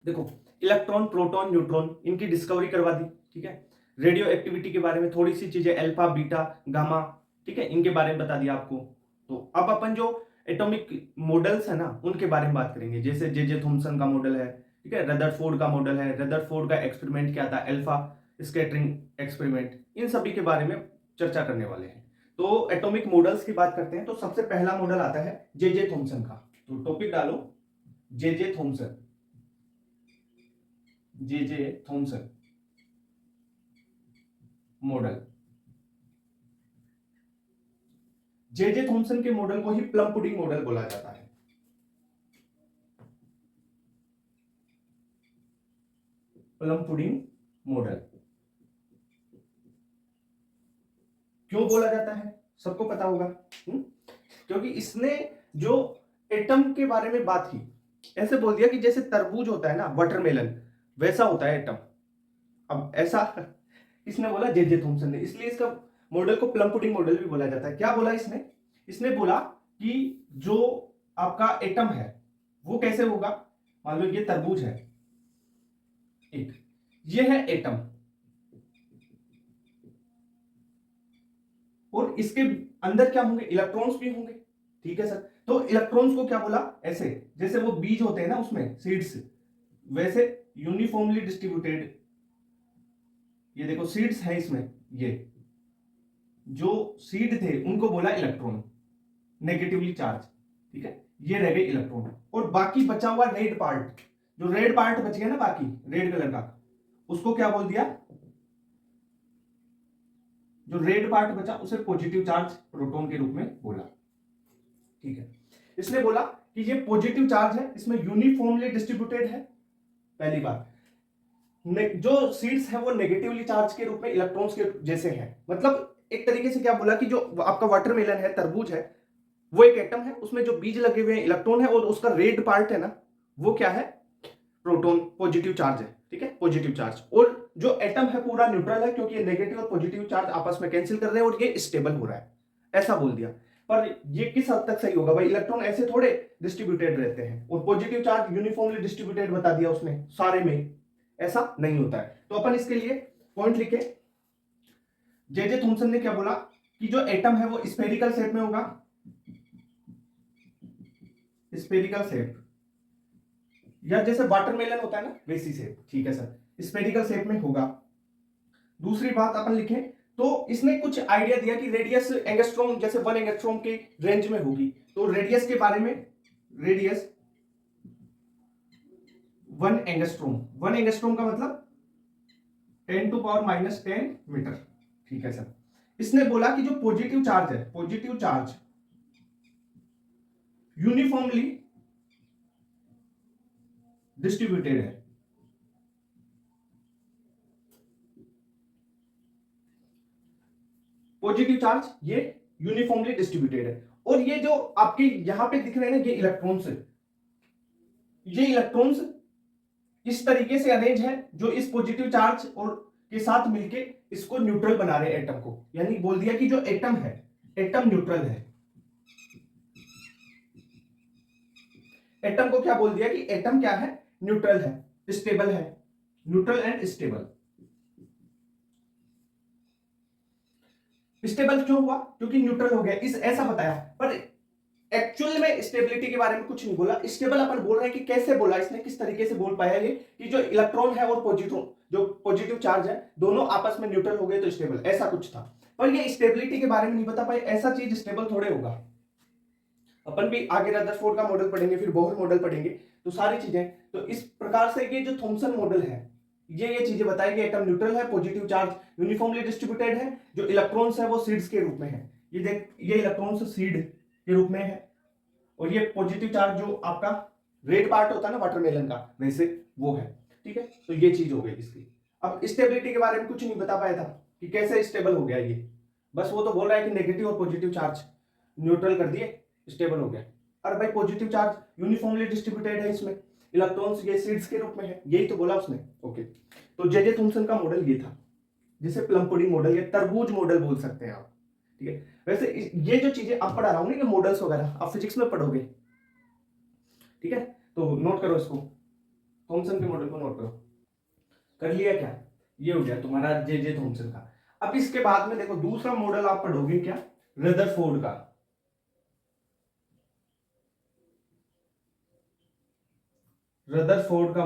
देखो, electron, proton, neutron इनकी discovery करवा दी, ठीक है। रेडियो एक्टिविटी के बारे में थोड़ी सी चीजें, अल्फा, बीटा, गामा, ठीक है, इनके बारे में बता दिया आपको। तो अब अपन जो एटॉमिक मॉडल्स है ना, उनके बारे में बात करेंगे। जैसे जे थॉमसन का मॉडल है, ठीक है, रदरफोर्ड का मॉडल है, रदरफोर्ड का एक्सपेरिमेंट क्या था, अल्फा स्कैटरिंग एक्सपेरिमेंट, इन सभी के बारे में चर्चा करने वाले हैं। तो एटॉमिक मॉडल्स की बात करते हैं, तो सबसे पहला मॉडल आता है जे थॉमसन का। तो टॉपिक डालो J Thomson, J Thomson model. J Thomson के मॉडल को ही प्लम पुडिंग मॉडल बोला जाता है। प्लम पुडिंग मॉडल क्यों बोला जाता है, सबको पता होगा। क्योंकि इसने जो एटम के बारे में बात की, ऐसे बोल दिया कि जैसे तरबूज होता है ना, वाटरमेलन, वैसा होता है एटम। अब ऐसा इसने बोला जे थॉमसन ने, इसलिए इसका मॉडल को प्लम पुडिंग मॉडल भी बोला जाता है। क्या बोला इसने? इसने बोला कि जो आपका एटम है वो कैसे होगा। मान लो ये तरबूज है एक, ये है एटम, और इसके अंदर क्या होंगे, इलेक्ट्रॉन्स भी होंगे, ठीक है सर। तो इलेक्ट्रॉन्स को क्या बोला, ऐसे जैसे वो बीज होते हैं ना उसमें, सीड्स, वैसे यूनिफॉर्मली डिस्ट्रीब्यूटेड। ये देखो सीड्स है इसमें, ये जो सीड थे उनको बोला इलेक्ट्रॉन, नेगेटिवली चार्ज, ठीक है। ये रह गए इलेक्ट्रॉन, और बाकी बचा हुआ रेड पार्ट, जो रेड पार्ट बच गया ना बाकी, रेड कलर का, उसको क्या बोल दिया, जो रेड पार्ट बचा उसे पॉजिटिव चार्ज प्रोटॉन के रूप में बोला, ठीक है। इसने बोला कि ये पॉजिटिव चार्ज है, इसमें यूनिफॉर्मली डिस्ट्रीब्यूटेड है, पहली बात। जो सीड्स है वो नेगेटिवली चार्ज के रूप में इलेक्ट्रॉन्स के जैसे हैं। मतलब एक तरीके से क्या बोला कि जो आपका वाटरमेलन है, तरबूज है, वो एक एटम है, उसमें जो बीज लगे हुए हैं इलेक्ट्रॉन है, और उसका रेड पार्ट है ना, वो क्या है, प्रोटॉन, पॉजिटिव चार्ज है, ठीक है, पॉजिटिव चार्ज। और जो एटम है पूरा न्यूट्रल है, क्योंकि ये नेगेटिव और पॉजिटिव चार्ज आपस में कैंसिल कर रहे हैं और ये स्टेबल हो रहा है, ऐसा बोल दिया। पर ये किस हद तक सही होगा भाई, इलेक्ट्रॉन ऐसे थोड़े डिस्ट्रीब्यूटेड रहते हैं, और पॉजिटिव चार्ज यूनिफॉर्मली डिस्ट्रीब्यूटेड बता दिया उसने सारे में, ऐसा नहीं होता है। तो अपन इसके लिए पॉइंट लिखे, जे थॉमसन ने क्या बोला कि जो एटम है वो स्फेरिकल शेप में होगा, स्फेरिकल शेप, या जैसे वाटरमेलन होता है ना वैसी शेप, ठीक है सर, स्फेरिकल शेप में होगा। दूसरी बात अपन लिखें, तो इसने कुछ आइडिया दिया कि रेडियस एंगस्ट्रॉम, जैसे 1 एंगस्ट्रॉम के रेंज में होगी। तो रेडियस के बारे में, रेडियस 1 एंगस्ट्रॉम का मतलब 10⁻⁻10 मीटर, ठीक है सर। इसने बोला कि जो पॉजिटिव चार्ज है, पॉजिटिव चार्ज यूनिफॉर्मली डिस्ट्रीब्यूटेड है, पॉजिटिव चार्ज ये यूनिफॉर्मली डिस्ट्रीब्यूटेड है। और ये जो आपके यहां पे दिख रहे हैं ना, ये इलेक्ट्रॉन्स, ये इलेक्ट्रॉन्स इस तरीके से अरेंज है, जो इस पॉजिटिव चार्ज और के साथ मिलके इसको न्यूट्रल बना रहे हैं एटम को। यानी बोल दिया कि जो एटम है, एटम न्यूट्रल है। एटम को क्या बोल दिया कि एटम क्या है, न्यूट्रल है, स्टेबल है, न्यूट्रल एंड स्टेबल। स्टेबल क्यों हुआ, क्योंकि न्यूट्रल हो गया, इस ऐसा बताया। पर एक्चुअल में स्टेबिलिटी के बारे में कुछ नहीं बोला। स्टेबल अपन बोल रहे हैं कि कैसे बोला इसने, किस तरीके से बोल पाया ये कि जो इलेक्ट्रॉन है और पॉजिटिव, जो पॉजिटिव चार्ज है, दोनों आपस में न्यूट्रल हो गए तो स्टेबल, ऐसा कुछ था। पर ये स्टेबिलिटी के बारे में नहीं बता पाए, ऐसा चीज स्टेबल थोड़े होगा। अपन भी आगे रदरफोर्ड का मॉडल पढ़ेंगे, फिर बोहर मॉडल पढ़ेंगे, तो सारी चीजें। तो इस प्रकार से ये जो थॉमसन मॉडल है, ये चीजें बताएगी, एटम न्यूट्रल है, पॉजिटिव चार्ज यूनिफॉर्मली डिस्ट्रीब्यूटेड है, जो इलेक्ट्रॉन्स है वो सीड्स के रूप में है। ये देख, ये इलेक्ट्रॉन्स सीड के रूप में है, और ये पॉजिटिव चार्ज जो आपका रेड पार्ट होता है ना वाटरमेलन का, वैसे वो है, ठीक है। तो ये चीज हो गई इसकी। अब स्टेबिलिटी के बारे में कुछ नहीं बता पाया था कि कैसे स्टेबल हो गया ये, बस वो तो बोल रहा है कि नेगेटिव और पॉजिटिव चार्ज न्यूट्रल कर दिए, स्टेबल हो गया। अरे भाई पॉजिटिव चार्ज यूनिफॉर्मली डिस्ट्रीब्यूटेड है, इसमें इलेक्ट्रॉन्स ये सीड्स के रूप में है, यही तो बोला उसने। ओके, तो जे थॉमसन का मॉडल ये था, जिसे प्लम पुडिंग मॉडल या तरबूज मॉडल बोल सकते हैं आप, ठीक है। वैसे ये जो चीजें आप पढ़ा रहा हूं ना, मॉडल्स वगैरह आप फिजिक्स में पढ़ोगे, ठीक है, तो नोट करो इसको। थॉमसन के मॉडल को नोट करो। कर लिया क्या? ये हो गया तुम्हारा जे थॉमसन का। अब इसके बाद में देखो दूसरा मॉडल आप पढ़ोगे क्या? रदरफोर्ड का। रदरफोर्ड का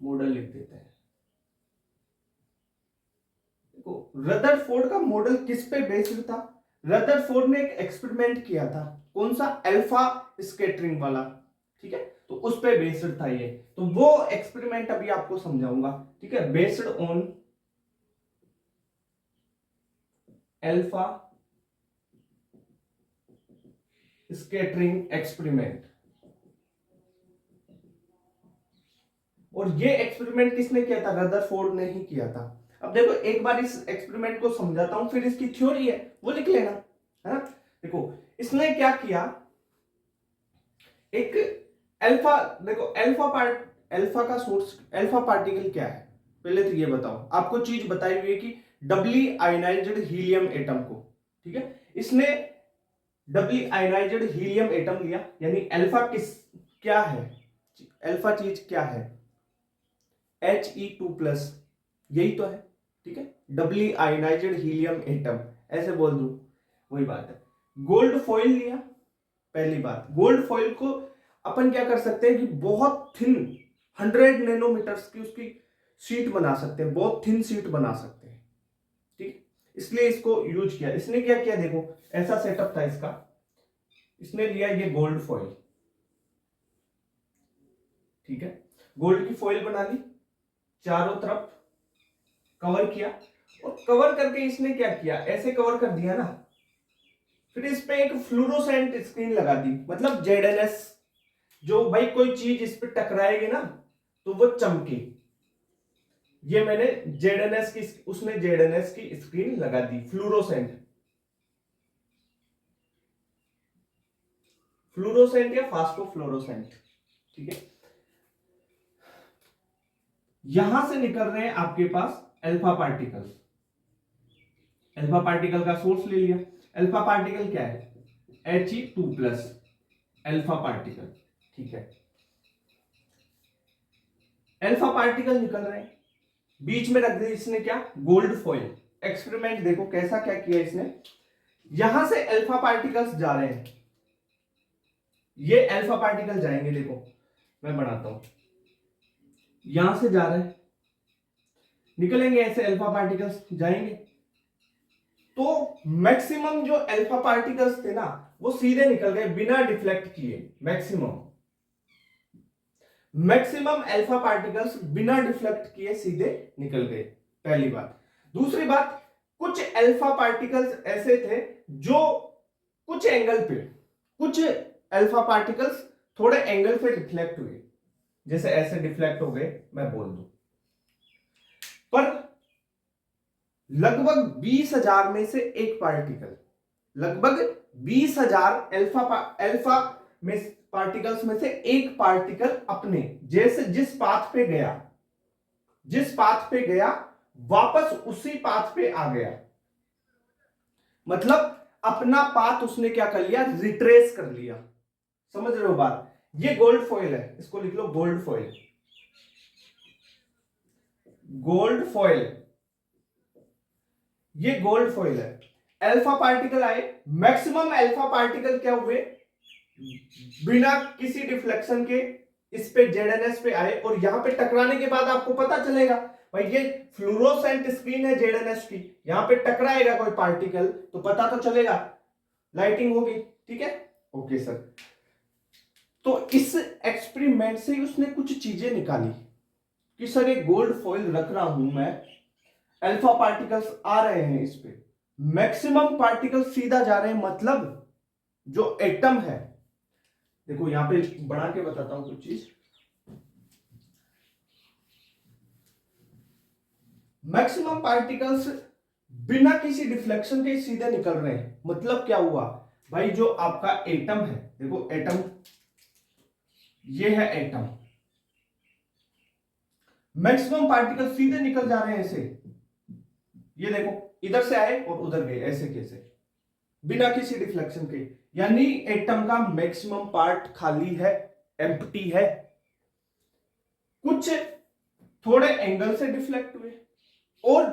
मॉडल लिख देते हैं। देखो रदरफोर्ड का मॉडल किस पे बेस्ड था? रदरफोर्ड ने एक एक्सपेरिमेंट किया था, कौन सा? अल्फा स्कैटरिंग वाला, ठीक है, तो उस पे बेस्ड था ये। तो वो एक्सपेरिमेंट अभी आपको समझाऊंगा, ठीक है, based on alpha scattering experiment. और ये एक्सपेरिमेंट किसने किया था? रदरफोर्ड ने ही किया था। अब देखो एक बार इस एक्सपेरिमेंट को समझाता हूं, फिर इसकी थ्योरी है वो लिख लेना, है ना। देखो इसने क्या किया, एक अल्फा, देखो अल्फा का सोर्स, अल्फा पार्टिकल क्या है पहले तो ये बताओ। आपको चीज बताई हुई है कि डबली आयनाइज्ड हीलियम एटम को, ठीक है, इसने डबली आयनाइज्ड हीलियम एटम लिया, यानी अल्फा क्या है? अल्फा चीज क्या है? He2+, यही तो है, ठीक है, डबली आयनाइज्ड हीलियम एटम, ऐसे बोल दूं वही बात है। गोल्ड फॉइल लिया, पहली बात, गोल्ड फॉइल को अपन क्या कर सकते हैं कि बहुत थिन 100 नैनोमीटर्स की उसकी शीट बना सकते हैं, बहुत थिन शीट बना सकते हैं, ठीक, इसलिए इसको यूज किया। इसने क्या किया, देखो ऐसा सेटअप था इसका, इसने लिया ये गोल्ड फॉइल, ठीक है, गोल्ड की फॉइल बना ली, चारों तरफ कवर किया, और कवर करके इसने क्या किया, ऐसे कवर कर दिया ना, फिर इस पे एक फ्लोरोसेंट स्क्रीन लगा दी, मतलब जेडएनएस, जो भाई कोई चीज इस पे टकराएगी ना तो वो चमके। ये मैंने जेडएनएस की, उसने जेडएनएस की स्क्रीन लगा दी, फ्लोरोसेंट या फास्फोफ्लोरोसेंट, ठीक है। यहां से निकल रहे हैं आपके पास अल्फा पार्टिकल्स, अल्फा पार्टिकल का सोर्स ले लिया। अल्फा पार्टिकल क्या है? He2+, अल्फा पार्टिकल, ठीक है, अल्फा पार्टिकल निकल रहे हैं, बीच में रख दी इसने क्या? Gold foil. एक्सपेरिमेंट देखो कैसा क्या किया इसने, यहां से अल्फा पार्टिकल्स जा रहे हैं, ये अल्फा पार्टिकल जाएंगे, देखो मैं बनाता हूं, यहां से जा रहे हैं, निकलेंगे ऐसे अल्फा पार्टिकल्स जाएंगे, तो मैक्सिमम जो अल्फा पार्टिकल्स थे ना वो सीधे निकल गए बिना डिफ्लेक्ट किए। मैक्सिमम अल्फा पार्टिकल्स बिना डिफ्लेक्ट किए सीधे निकल गए, पहली बात। दूसरी बात, कुछ अल्फा पार्टिकल्स ऐसे थे जो कुछ एंगल पे, कुछ अल्फा पार्टिकल्स थोड़े एंगल पे डिफ्लेक्ट हुए, जैसे ऐसे डिफ्लेक्ट हो गए मैं बोल दूं, पर लगभग 20,000 में से एक पार्टिकल, लगभग 20,000 अल्फा में पार्टिकल्स में से एक पार्टिकल अपने जैसे जिस पाथ पे गया वापस उसी पाथ पे आ गया, मतलब अपना पाथ उसने क्या कर लिया? रिट्रेस कर लिया। समझ रहे हो बात? ये गोल्ड फॉइल है, इसको लिख लो गोल्ड फॉइल, गोल्ड फॉइल, ये गोल्ड फॉइल है। अल्फा पार्टिकल आए, मैक्सिमम अल्फा पार्टिकल क्या हुए? बिना किसी डिफ्लेक्शन के इस पे जेडएनएस पे आए, और यहां पे टकराने के बाद आपको पता चलेगा भाई ये फ्लोरोसेंट स्क्रीन है जेडएनएस की, यहां पे टकराएगा कोई पार्टिकल तो पता तो चलेगा, लाइटिंग होगी, ठीक है, ओके सर। तो इस एक्सपेरिमेंट से उसने कुछ चीजें निकाली कि सर ये गोल्ड फॉइल रख रहा हूं मैं, अल्फा पार्टिकल्स आ रहे हैं इस पे, मैक्सिमम पार्टिकल्स सीधा जा रहे हैं, मतलब जो एटम है, देखो यहां पे बना के बताता हूं कुछ चीज, मैक्सिमम पार्टिकल्स बिना किसी डिफ्लेक्शन के सीधे निकल रहे हैं, मतलब क्या हुआ भाई, जो आपका एटम है, देखो एटम, ये है एटम, मैक्सिमम पार्टिकल सीधे निकल जा रहे हैं ऐसे, ये देखो इधर से आए और उधर गए, ऐसे कैसे, बिना किसी डिफ्लेक्शन के, यानी एटम का मैक्सिमम पार्ट खाली है, एम्प्टी है, कुछ थोड़े एंगल से डिफ्लेक्ट हुए और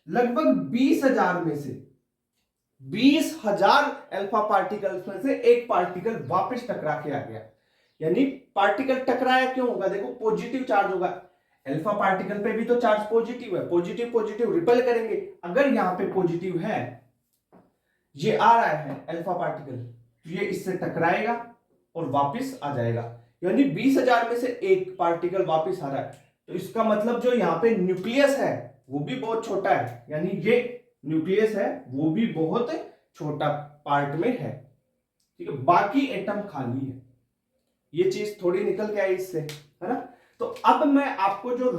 लगभग 20,000 में से 20,000 अल्फा पार्टिकल्स में से एक पार्टिकल वापस टकरा के आ गया। यानी पार्टिकल टकराया क्यों होगा, देखो पॉजिटिव चार्ज होगा, अल्फा पार्टिकल पे भी तो चार्ज पॉजिटिव है, पॉजिटिव पॉजिटिव रिपेल करेंगे। अगर यहां पे पॉजिटिव है, ये आ रहा है अल्फा पार्टिकल, तो ये इससे टकराएगा और वापस आ जाएगा। यानी 20,000 में से एक पार्टिकल वापस आ रहा है, तो इसका मतलब जो यहाँ पे न्यूक्लियस है वो भी बहुत छोटा है, यानी ये न्यूक्लियस है वो भी बहुत छोटा पार्ट में है, ठीक है, बाकी एटम खाली है। ये चीज थोड़ी निकल के आई इससे, है ना। तो अब मैं आपको जो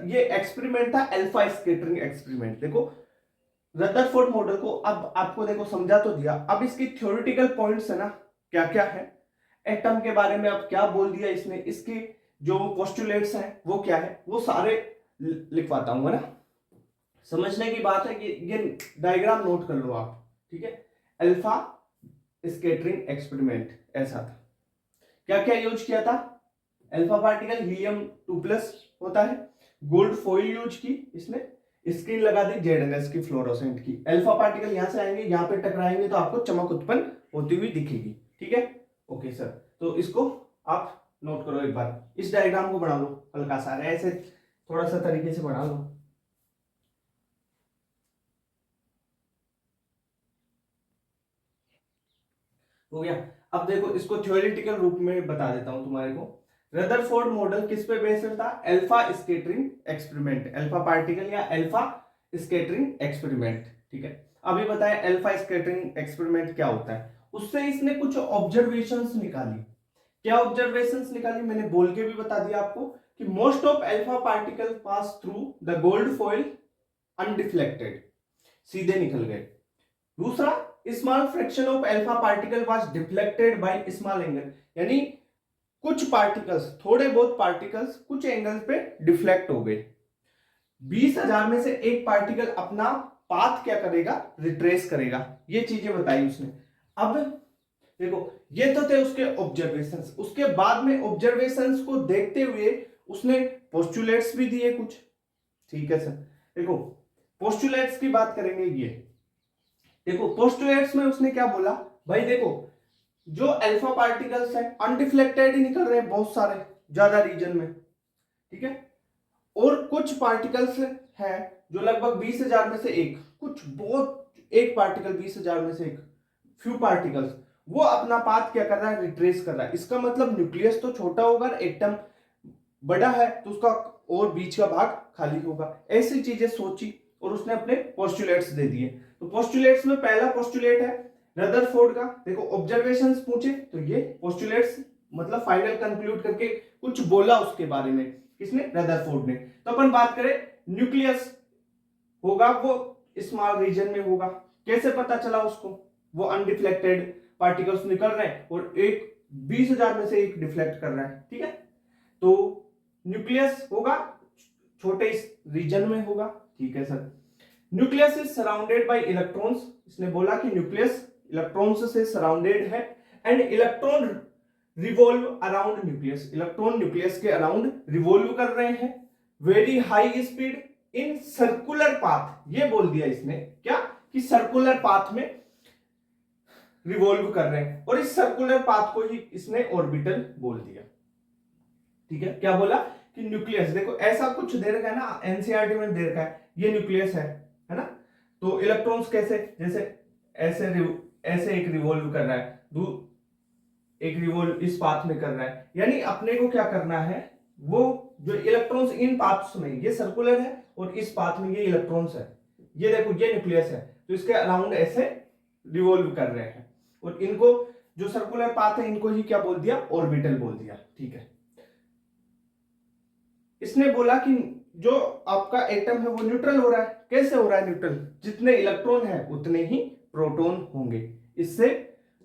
ये एक्सपेरिमेंट था अल्फा स्कैटरिंग एक्सपेरिमेंट, देखो रदरफोर्ड मॉडल को अब आपको देखो समझा तो दिया। अब इसकी थ्योरेटिकल पॉइंट्स है ना, क्या क्या है, एटम के बारे में अब क्या बोल दिया इसने, इसके जो पोस्टुलेट्स हैं वो क्या है, वो सारे लिखवाता हूं, है ना। समझने की बात है कि ये डायग्राम नोट कर लो आप, ठीक है। अल्फा स्कैटरिंग एक्सपेरिमेंट ऐसा था, क्या क्या यूज किया था, अल्फा पार्टिकल हीलियम 2+ होता है, गोल्ड फॉइल यूज की इसने, स्क्रीन लगा दी जेडएनएस की फ्लोरोसेंट की, अल्फा पार्टिकल यहां से आएंगे, यहां पे टकराएंगे तो आपको चमक उत्पन्न होती हुई दिखेगी, ठीक है। ओके सर, तो इसको आप नोट करो एक बार, इस डायग्राम को बना लो हल्का सा, ऐसे थोड़ा सा तरीके से बना लो। हो गया। अब देखो इसको थ्योरेटिकल रूप में बता देता हूं तुम्हारे को। रदरफोर्ड मॉडल किस पे बेस्ड था, alpha scattering experiment, alpha particle या अल्फा स्कैटरिंग एक्सपेरिमेंट, ठीक है। अभी बताएं अल्फा स्कैटरिंग एक्सपेरिमेंट क्या होता है, उससे इसने कुछ ऑब्जर्वेशंस निकाली। क्या ऑब्जर्वेशंस निकाली, मैंने बोल के भी बता दिया आपको कि most of alpha particle pass through the gold foil undeflected, सीधे निकल गए। दूसरा, small fraction of alpha particle was deflected by small angle, यानी कुछ पार्टिकल्स, थोड़े बहुत पार्टिकल्स कुछ एंगल पे डिफ्लेक्ट हो गए। 20,000 में से एक पार्टिकल अपना पाथ क्या करेगा, रिट्रेस करेगा, ये चीजें बताई उसने। अब देखो ये तो थे उसके ऑब्जर्वेशंस, उसके बाद में ऑब्जर्वेशंस को देखते हुए उसने पोस्टुलेट्स भी दिए कुछ, ठीक है सर। देखो पोस्टुलेट्स की बात करेंगे, ये देखो पोस्टुलेट्स में उसने क्या बोला, भाई देखो जो अल्फा पार्टिकल्स है अनडिफ्लेक्टेड ही निकल रहे हैं बहुत सारे, ज्यादा रीजन में, ठीक है, और कुछ पार्टिकल्स है जो लगभग 20,000 में से एक, कुछ बहुत एक पार्टिकल 20,000 में से एक, फ्यू पार्टिकल्स, वो अपना पाथ क्या कर रहा है, रिट्रेस कर रहा है। इसका मतलब न्यूक्लियस तो छोटा होगा, एटम बड़ा है तो उसका और बीच का भाग खाली होगा, ऐसी चीजें सोची और उसने अपने पोस्टुलेट्स दे दिए। तो पोस्टुलेट्स में पहला पोस्टुलेट है रदरफोर्ड का, देखो ऑब्जर्वेशंस पूछे तो ये पोस्टुलेट्स मतलब फाइनल कंक्लूड करके कुछ बोला उसके बारे में, किसने, रदरफोर्ड ने। तो अपन बात करें न्यूक्लियस होगा वो स्मॉल रीजन में होगा, कैसे पता चला उसको, वो अनडिफ्लेक्टेड पार्टिकल्स निकल रहे हैं और एक 20,000 में से एक डिफ्लेक्ट कर रहा है, ठीक है। तो न्यूक्लियस होगा छोटे रीजन में होगा, ठीक है sir. Nucleus is surrounded by electrons, इसने बोला कि न्यूक्लियस इलेक्ट्रॉन्स से सराउंडेड है, and electron revolve around nucleus, electron nucleus के अराउंड रिवॉल्व कर रहे हैं, very high speed in circular path, ये बोल दिया इसने क्या, कि सर्कुलर पाथ में रिवॉल्व कर रहे हैं, और इस सर्कुलर पाथ को ही इसने ऑर्बिटल बोल दिया, ठीक है। क्या बोला कि न्यूक्लियस, देखो ऐसा कुछ दे रखा है ना, एनसीईआरटी में दे रखा है, ये न्यूक्लियस है ना। तो इलेक्ट्रॉन्स कैसे, जैसे ऐसे ऐसे एक रिवॉल्व कर रहा है, एक रिवॉल्व इस पाथ में कर रहा है, यानी अपने को क्या करना है, वो जो इलेक्ट्रॉन्स इन पाथ्स में, ये सर्कुलर है और इस पाथ में ये इलेक्ट्रॉन्स है, ये देखो ये न्यूक्लियस है, तो इसके अराउंड ऐसे रिवॉल्व कर रहे हैं, और इनको जो सर्कुलर पाथ है इनको ही क्या बोल दिया, ऑर्बिटल बोल दिया, ठीक है। इसने बोला कि जो आपका एटम है वो न्यूट्रल हो रहा है, कैसे हो रहा है न्यूट्रल, जितने इलेक्ट्रॉन है उतने ही प्रोटॉन होंगे, इससे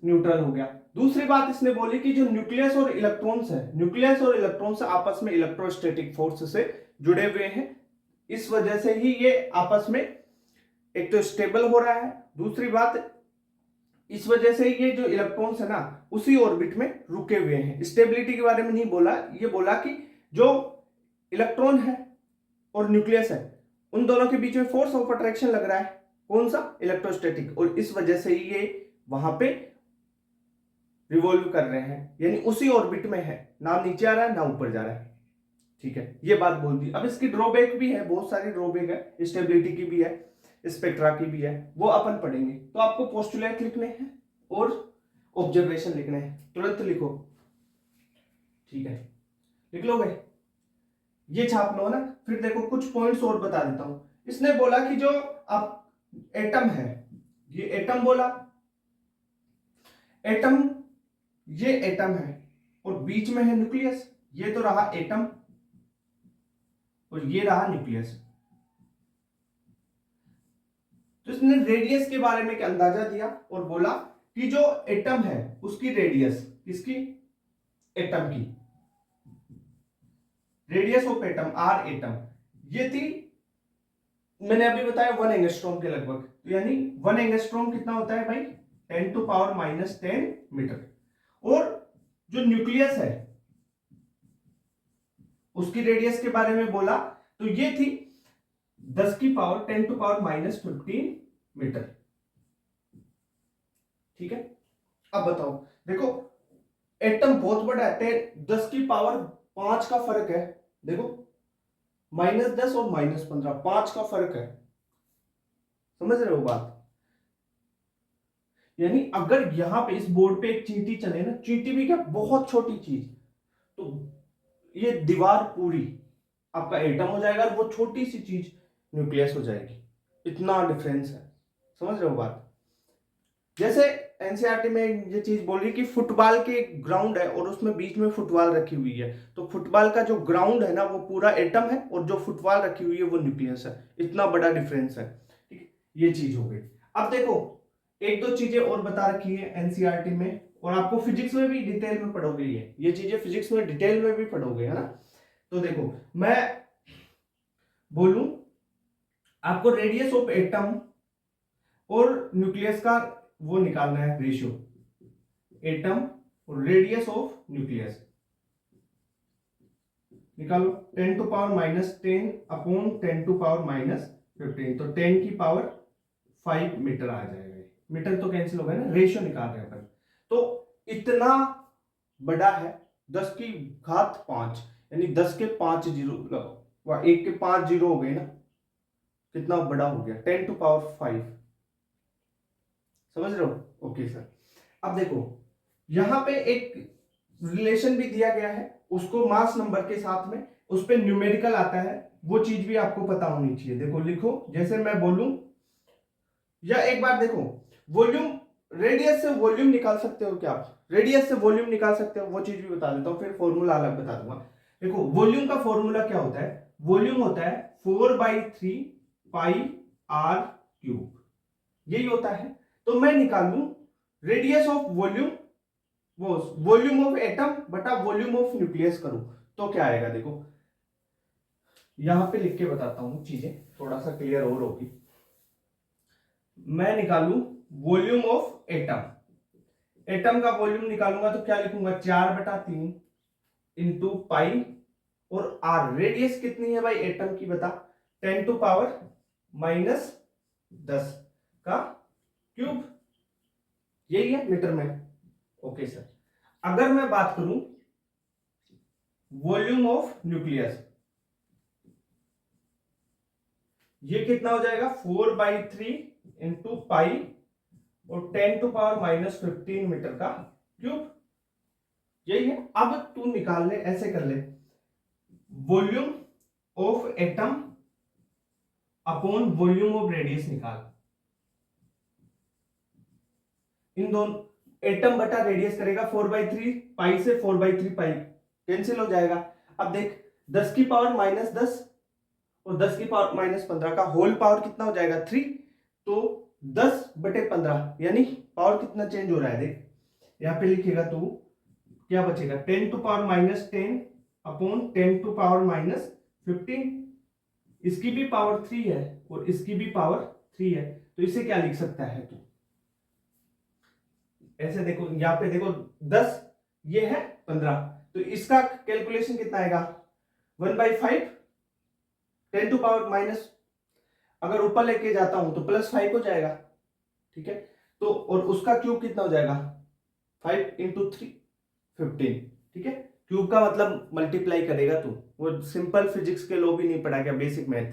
न्यूट्रल हो गया। दूसरी बात इसने बोली कि जो न्यूक्लियस और इलेक्ट्रॉन्स है, न्यूक्लियस और इलेक्ट्रॉन्स आपस में इलेक्ट्रोस्टैटिक फोर्स से जुड़े हुए हैं, इस वजह से ही ये आपस में एक तो स्टेबल हो रहा है, दूसरी बात इस वजह से ये जो इलेक्ट्रॉन्स है ना उसी ऑर्बिट में रुके हुए हैं। स्टेबिलिटी के बारे में नहीं बोला, ये बोला कि जो इलेक्ट्रॉन है और न्यूक्लियस है, उन दोनों के बीच में फोर्स ऑफ अट्रैक्शन लग रहा है, कौन सा, इलेक्ट्रोस्टैटिक, और इस वजह से ये वहां पे रिवॉल्व कर रहे हैं, यानी उसी ऑर्बिट में है, ना नीचे आ रहा है ना ऊपर जा रहा है। ठीक है, ये बात बोल दी। अब इसकी ड्रॉबैक भी है, बहुत सारी ड्रॉबैक है, स्टेबिलिटी की भी है, स्पेक्ट्रा की भी है, वो अपन पढ़ेंगे। तो आपको पोस्टुलेट लिखने हैं और ऑब्जर्वेशन लिखने हैं, तुरंत लिखो। ठीक है, लिख लोगे, ये छाप लो ना। फिर देखो कुछ पॉइंट्स और बता देता हूं। इसने बोला कि जो आप एटम है, ये एटम बोला, एटम, ये एटम है और बीच में है न्यूक्लियस, ये तो रहा एटम और ये रहा न्यूक्लियस। तो इसने रेडियस के बारे में एक अंदाजा दिया और बोला कि जो एटम है उसकी रेडियस, किसकी, एटम की, radius of atom, R atom, ये थी, मैंने अभी बताया 1 एंगस्ट्रॉम के लगभग। तो यानी 1 एंगस्ट्रॉम कितना होता है भाई, 10⁻⁻10 मीटर। और जो न्यूक्लियस है उसकी रेडियस के बारे में बोला, तो ये थी 10⁻10⁻15 मीटर। ठीक है, अब बताओ, देखो एटम बहुत बड़ा है, 10⁻5 का फर्क है, देखो -10 और -15, 5 का फर्क है, समझ रहे हो बात। यानी अगर यहां पे इस बोर्ड पे एक चींटी चले ना, चींटी भी क्या, बहुत छोटी चीज, तो ये दीवार पूरी आपका एटम हो जाएगा और वो छोटी सी चीज न्यूक्लियस हो जाएगी, इतना डिफरेंस है, समझ रहे हो बात। जैसे एनसीईआरटी में ये चीज बोल रही कि फुटबॉल के ग्राउंड है और उसमें बीच में फुटबॉल रखी हुई है, तो फुटबॉल का जो ग्राउंड है ना वो पूरा एटम है और जो फुटबॉल रखी हुई है वो न्यूक्लियस है, इतना बड़ा डिफरेंस है। ठीक है, ये चीज हो गई। अब देखो एक दो चीजें और बता रखी है एनसीईआरटी में, और आपको फिजिक्स में भी डिटेल में पढ़ोगे, ये चीजें फिजिक्स में डिटेल में भी पढ़ोगे, है ना। तो देखो मैं बोलूं आपको रेडियस ऑफ एटम और न्यूक्लियस का वो निकालना है रेशियो, एटम और रेडियस ऑफ न्यूक्लियस निकालो, 10⁻10 अपॉन 10⁻15, तो 10 की पावर 5 मीटर आ जाएगा। मीटर तो कैंसिल हो गया ना, रेशियो निकाल रहे हैं अपन। तो इतना बड़ा है, 10 की घात 5, यानी 10 के 5 जीरो, 1 के 5 जीरो हो गए ना, कितना बड़ा हो गया, 10⁻5, समझ रहे हो। ओके सर, अब देखो यहां पे एक रिलेशन भी दिया गया है, उसको मास नंबर के साथ में उस पे न्यूमेरिकल आता है, वो चीज भी आपको पता होनी चाहिए। देखो लिखो, जैसे मैं बोलूं, या एक बार देखो, वॉल्यूम, रेडियस से वॉल्यूम निकाल सकते हो क्या आप, रेडियस से वॉल्यूम निकाल सकते हो, वो चीज भी बता देता हूं, फिर फॉर्मूला अलग बता दूंगा। देखो वॉल्यूम का फॉर्मूला क्या होता है, वॉल्यूम होता है 4/3 पाई आर क्यूब, यही होता है। तो मैं निकालूं रेडियस ऑफ वॉल्यूम, वो वॉल्यूम ऑफ एटम बटा वॉल्यूम ऑफ न्यूक्लियस करूं, तो क्या आएगा, देखो यहां पे लिख के बताता हूं, चीजें थोड़ा सा क्लियर और होगी। मैं निकालूं वॉल्यूम ऑफ एटम, एटम का वॉल्यूम निकालूंगा तो क्या लिखूंगा, 4/3 इंटू पाई, और आर रेडियस कितनी है भाई एटम की, बता, 10⁻−10 का क्यूब, यही है मीटर में। ओके सर, अगर मैं बात करूं वॉल्यूम ऑफ न्यूक्लियस, ये कितना हो जाएगा, 4/3 इंटू पाई और 10⁻−15 मीटर का क्यूब, यही है। अब तू निकाल ले, ऐसे कर ले, volume of atom upon volume of radius निकाल, इन दोनों, एटम बटा रेडियस करेगा 4/3 पाई से 4/3 पाई कैंसिल हो जाएगा। अब देख 10⁻−10 और 10⁻−15 का होल पावर कितना हो जाएगा, 3, तो 10/15, यानी पावर कितना चेंज हो रहा है, देख यहां पे लिखेगा तू, क्या बचेगा, 10⁻10 अपॉन 10⁻−15, इसकी भी पावर 3 है और इसकी भी पावर 3 है, तो इसे क्या लिख सकता है तू, ऐसे देखो, यहां पे देखो 10, ये है 15, तो इसका कैलकुलेशन कितना आएगा, 1/5 10 टू पावर माइनस, अगर ऊपर लेके जाता हूं तो +5 हो जाएगा, ठीक है। तो और उसका क्यूब कितना हो जाएगा, 5 × 3 15, ठीक है। क्यूब का मतलब मल्टीप्लाई करेगा तू, वो सिंपल फिजिक्स के लॉ भी नहीं पढ़ा क्या, बेसिक मैथ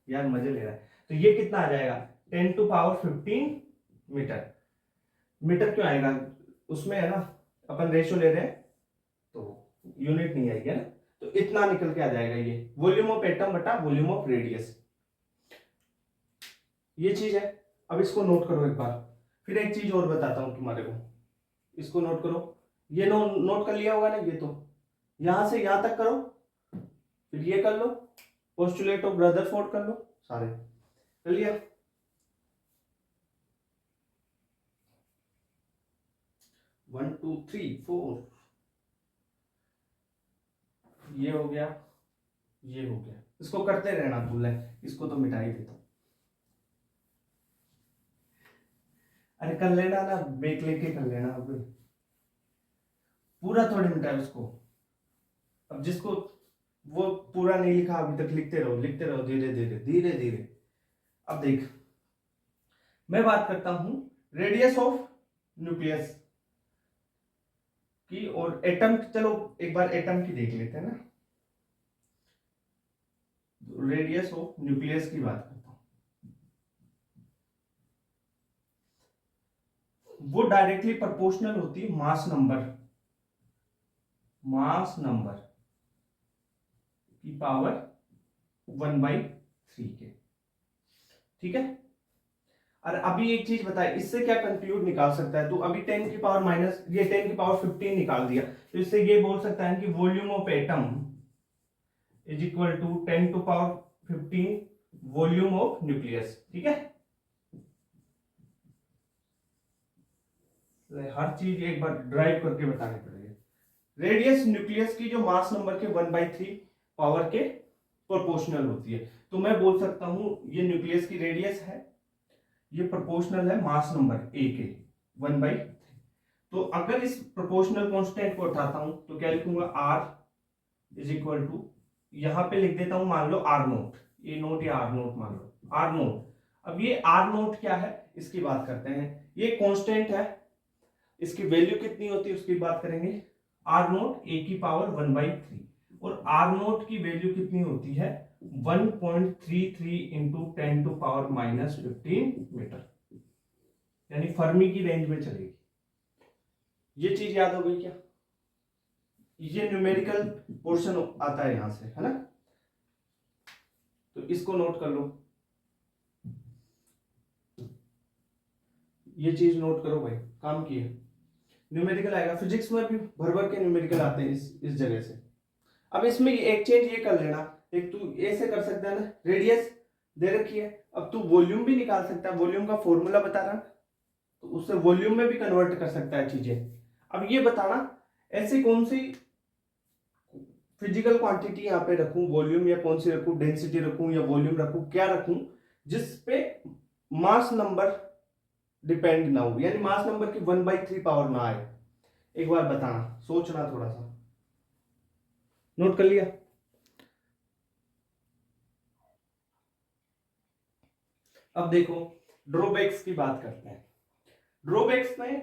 यार, मजे ले रहा है। तो ये कितना आ जाएगा, 10 टू पावर 15 मीटर। मीटर क्यों आएगा, उसमें है ना अपन रेशियो ले रहे हैं तो यूनिट नहीं आएगी ना, तो इतना निकल के आ जाएगा ये वॉल्यूम ऑफ एटम बटा वॉल्यूम ऑफ रेडियस, ये चीज है। अब इसको नोट करो एक बार, फिर एक चीज और बताता हूं तुम्हारे को, इसको नोट करो। ये नोट कर लिया होगा ना, ये तो यहां से यहां तक करो, फिर ये कर लो, पोस्टुलेट ऑफ रदरफोर्ड कर लो, सारे कर लिया। वन टू थ्री फोर, ये हो गया, ये हो गया, इसको करते रहना, भूल है इसको तो मिटा ही देता हूं। अरे कर लेना ना, ब्रेक लेके कर लेना, अब पूरा थोड़ी मिटा है उसको। अब जिसको वो पूरा नहीं लिखा अभी तक, लिखते रहो लिखते रहो, धीरे धीरे धीरे धीरे। अब देख, मैं बात करता हूं रेडियस ऑफ न्यूक्लियस की, और एटम, चलो एक बार एटम की देख लेते हैं ना, रेडियस ऑफ न्यूक्लियस की बात करता हूं। वो डायरेक्टली प्रोपोर्शनल होती है मास नंबर की पावर 1/3 के, ठीक है। और अभी एक चीज बताए, इससे क्या कंक्लूड निकाल सकता है तू, अभी 10 की पावर माइनस, ये 10 की पावर 15 निकाल दिया, तो इससे ये बोल सकता है कि volume of atom is equal to 10 to power 15 volume of nucleus, ठीक है। हर चीज एक बार ड्राइव करके बतानी पड़ेगी। रेडियस न्यूक्लियस की जो मास नंबर के 1/3 पावर के प्रोपोर्शनल होती है, तो मैं बोल सकता हूं ये न्यूक्लियस की रेडियस है, ये प्रोपोर्शनल है मास नंबर ए के 1/3। तो अगर इस प्रोपोर्शनल कांस्टेंट को उठाता हूं तो क्या लिखूंगा, आर इज इक्वल टू, यहां पे लिख देता हूं मान लो आर नोट, ए नोट या आर नोट मान लो, आर नोट। अब ये आर नोट क्या है इसकी बात करते हैं, ये कांस्टेंट है, इसकी वैल्यू कितनी होती है उसकी बात करेंगे, आर नोट ए की पावर 1/3, और आर नोट की वैल्यू कितनी होती है 1.33 इंटू 10 टू पावर -15 मीटर, यानी फर्मी की रेंज में चलेगी। ये चीज याद हो गई क्या, ये न्यूमेरिकल पोर्शन आता है यहां से, है ना, तो इसको नोट कर लो, ये चीज नोट करो भाई, काम की है। न्यूमेरिकल आएगा, फिजिक्स में भी भर भर के न्यूमेरिकल आते हैं इस जगह से। अब इसमें एक चेंज ये कर लेना, एक तू ऐसे कर सकता है ना, रेडियस दे रखी है, अब तू वॉल्यूम भी निकाल सकता है, वॉल्यूम का फॉर्मूला बता रहा, तो उससे वॉल्यूम में भी कन्वर्ट कर सकता है चीजें। अब ये बताना ऐसी कौन सी फिजिकल क्वांटिटी यहाँ पे रखूं, वॉल्यूम या कौन सी रखूं, डेंसिटी रखूं या वॉल्यूम रखूं, क्या रखूं जिसपे मास नंबर डिपेंड ना हो, यानी मास नंबर की 1/3 पावर ना आए। एक बार बताना, सोचना थोड़ा सा, नोट कर लिया। अब देखो ड्रॉबैक्स की बात करते हैं। ड्रॉबैक्स में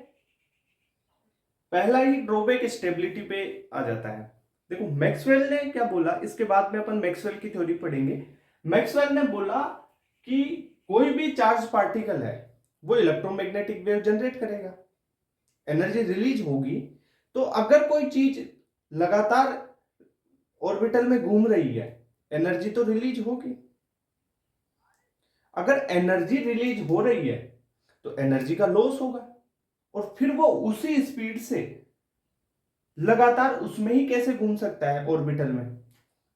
पहला ही ड्रॉबैक स्टेबिलिटी पे आ जाता है। देखो मैक्सवेल ने क्या बोला, इसके बाद में अपन मैक्सवेल की थ्योरी पढ़ेंगे। मैक्सवेल ने बोला कि कोई भी चार्ज पार्टिकल है वो इलेक्ट्रोमैग्नेटिक वेव जनरेट करेगा, एनर्जी रिलीज होगी। तो अगर कोई चीज लगातार ऑर्बिटल में घूम रही है, एनर्जी तो रिलीज होगी। अगर एनर्जी रिलीज हो रही है तो एनर्जी का लॉस होगा, और फिर वो उसी स्पीड से लगातार उसमें ही कैसे घूम सकता है ऑर्बिटल में।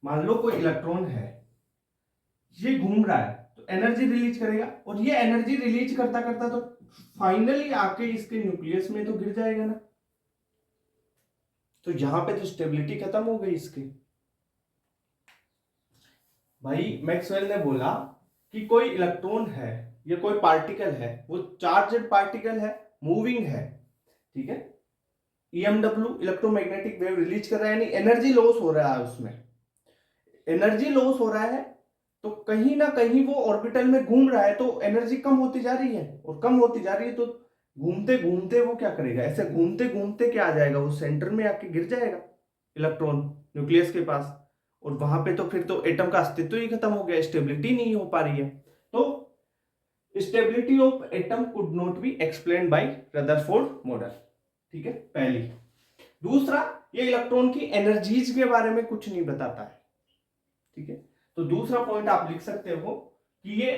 मान लो कोई इलेक्ट्रॉन है, ये घूम रहा है तो एनर्जी रिलीज करेगा, और ये एनर्जी रिलीज करता करता तो फाइनली आके इसके न्यूक्लियस में तो गिर जाएगा ना, तो यहां पे तो स्टेबिलिटी खत्म हो गई इसकी। भाई मैक्सवेल ने बोला कि कोई इलेक्ट्रॉन है या कोई पार्टिकल है, वो चार्जड पार्टिकल है, मूविंग है, ठीक है, EMW इलेक्ट्रोमैग्नेटिक वेव रिलीज कर रहा है, यानी एनर्जी लॉस हो रहा है उसमें, एनर्जी लॉस हो रहा है, तो कहीं ना कहीं वो ऑर्बिटल में घूम रहा है तो एनर्जी कम होती जा रही है, और कम होती जा रही है तो घूमते घूमते वो क्या करेगा, ऐसे घूमते घूमते क्या आ जाएगा, वो सेंटर में आके गिर जाएगा इलेक्ट्रॉन न्यूक्लियस के पास, और वहां पे तो फिर तो एटम का अस्तित्व ही खत्म हो गया, स्टेबिलिटी नहीं हो पा रही है। तो stability of atom could not be explain by Rutherford model, ठीक है पहली। दूसरा, ये इलेक्ट्रॉन की एनर्जीज के बारे में कुछ नहीं बताता है, ठीक है। तो दूसरा पॉइंट आप लिख सकते हो कि ये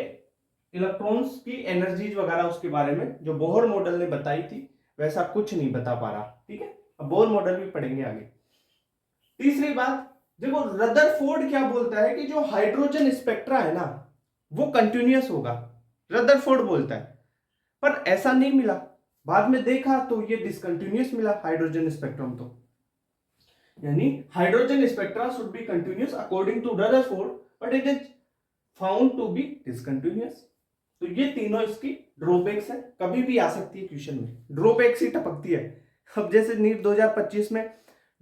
इलेक्ट्रॉन्स की एनर्जीज वगैरह उसके बारे में जो बोहर मॉडल ने बताई थी वैसा कुछ नहीं बता पा रहा, ठीक है। अब बोहर मॉडल भी पढ़ेंगे आगे। तीसरी बात, देखो रदरफोर्ड क्या बोलता है कि जो हाइड्रोजन स्पेक्ट्रा है ना वो कंटिन्यूअस होगा, रदरफोर्ड बोलता है, पर ऐसा नहीं मिला, बाद में देखा तो ये डिसकंटिन्यूअस मिला हाइड्रोजन स्पेक्ट्रम, तो यानी hydrogen spectra should be continuous according to Rutherford, but it is found to be discontinuous. तो ये तीनों इसकी ड्रॉबैक्स है, कभी भी आ सकती है क्वेश्चन में, ड्रॉबैक्स ही टपकती है। अब जैसे नीट 2025 में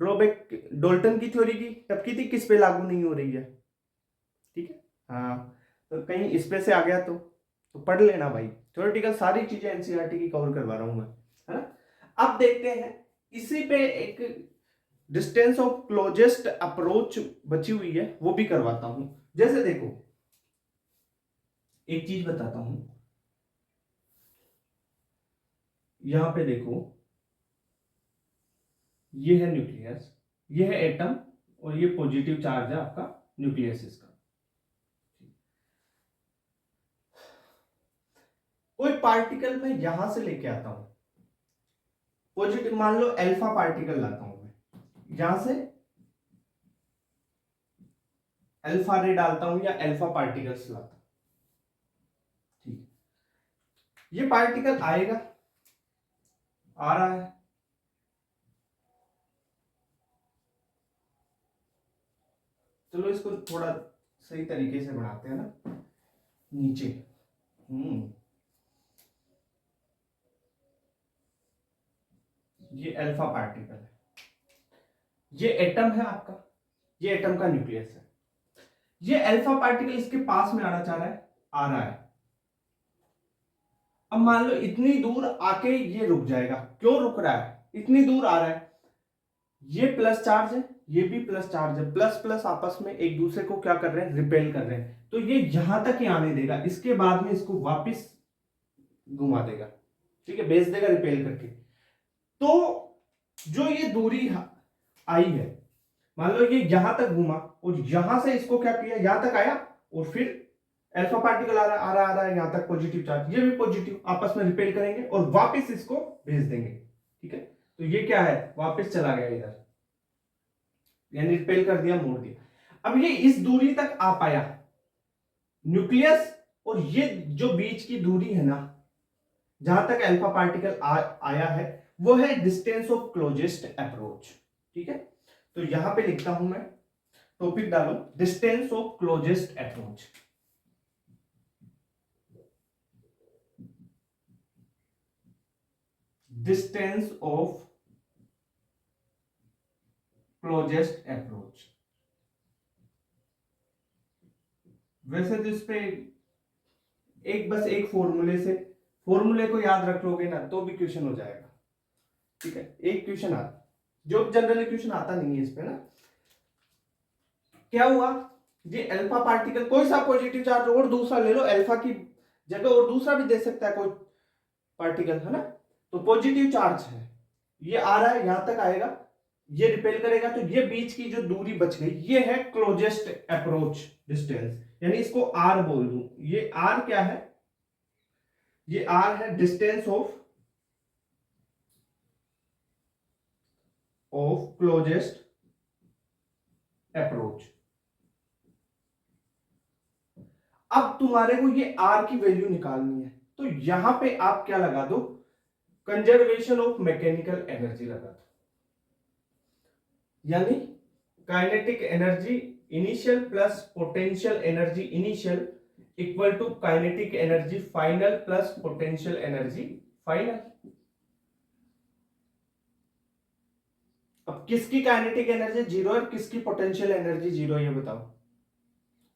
ड्रॉबैक डाल्टन की थ्योरी की टपकी थी, किस पे लागू नहीं हो रही है, ठीक है। हाँ, तो कहीं इस पे से आ गया तो पढ़ लेना भाई, थ्योरेटिकल सारी चीजें एनसीईआरटी की कवर करवा रहा हूं मैं, है ना। अब देखते हैं इसी पे एक डिस्टेंस ऑफ क्लोजेस्ट अप्रोच बची हुई है, वो भी करवाता हूं। जैसे देखो एक चीज बताता हूं, यहां पे देखो ये है न्यूक्लियस, ये है एटम, और ये पॉजिटिव चार्ज है आपका न्यूक्लियस इसका। कोई पार्टिकल मैं यहां से लेके आता हूं, पॉजिटिव मान लो अल्फा पार्टिकल लाता हूं मैं यहां से, अल्फा रे डालता हूं या अल्फा पार्टिकल्स लाता हूं, ठीक। ये पार्टिकल आएगा, आ रहा है, चलो इसको थोड़ा सही तरीके से बनाते हैं ना, नीचे ये अल्फा पार्टिकल है, ये एटम है आपका, ये एटम का न्यूक्लियस है, ये अल्फा पार्टिकल इसके पास में आना चाह रहा है, आ रहा है। अब मान लो इतनी दूर आके ये रुक जाएगा, क्यों रुक रहा है, इतनी दूर आ रहा है, ये प्लस चार्ज है, ये भी प्लस चार्ज है, प्लस प्लस आपस में एक दूसरे को क्या कर रहे हैं, रिपेल कर रहे हैं, तो ये यहां तक ही आने देगा, इसके बाद में इसको वापस घुमा देगा, ठीक है, भेज देगा रिपेल करके। तो जो ये दूरी आई है, मान लो ये यहां तक घूमा और यहां से इसको क्या किया, यहां तक आया, और फिर अल्फा पार्टिकल आ रहा है यहां तक पॉजिटिव चार्ज, ये भी पॉजिटिव, आपस में रिपेल करेंगे और वापस इसको भेज देंगे, ठीक है। तो ये क्या है, वापस चला गया इधर, यानी रिपेल कर दिया, मोड़ दिया। अब ये इस दूरी तक आ पाया न्यूक्लियस, और ये जो बीच की दूरी है ना जहां तक अल्फा पार्टिकल आया है वो है डिस्टेंस ऑफ क्लोजेस्ट अप्रोच, ठीक है। तो यहां पे लिखता हूं मैं, टॉपिक डालो distance of closest approach, distance of closest approach. वैसे तो इस पे बस एक फॉर्मूले को याद रख लोगे ना तो भी क्वेश्चन हो जाएगा, ठीक है। एक क्वेश्चन आता, जो जनरली क्वेश्चन आता नहीं है इस पे ना, क्या हुआ, ये अल्फा पार्टिकल कोई सा पॉजिटिव चार्ज और दूसरा ले लो, अल्फा की जगह और दूसरा भी दे सकता है कोई पार्टिकल, है ना। तो पॉजिटिव चार्ज है, ये आ रहा है, यहां तक आएगा, ये रिपेल करेगा, तो ये बीच की जो दूरी बच गई ये है क्लोजेस्ट अप्रोच डिस्टेंस, यानी इसको आर बोल दूं, ये आर क्या है, ये आर है डिस्टेंस ऑफ क्लोजेस्ट अप्रोच। अब तुम्हारे को ये आर की वैल्यू निकालनी है, तो यहां पे आप क्या लगा दो, कंजर्वेशन ऑफ मैकेनिकल एनर्जी लगा दो, यानी kinetic energy initial plus potential energy initial equal to kinetic energy final plus potential energy final. अब किसकी काइनेटिक एनर्जी जीरो है, किसकी पोटेंशियल एनर्जी जीरो है, ये बताओ।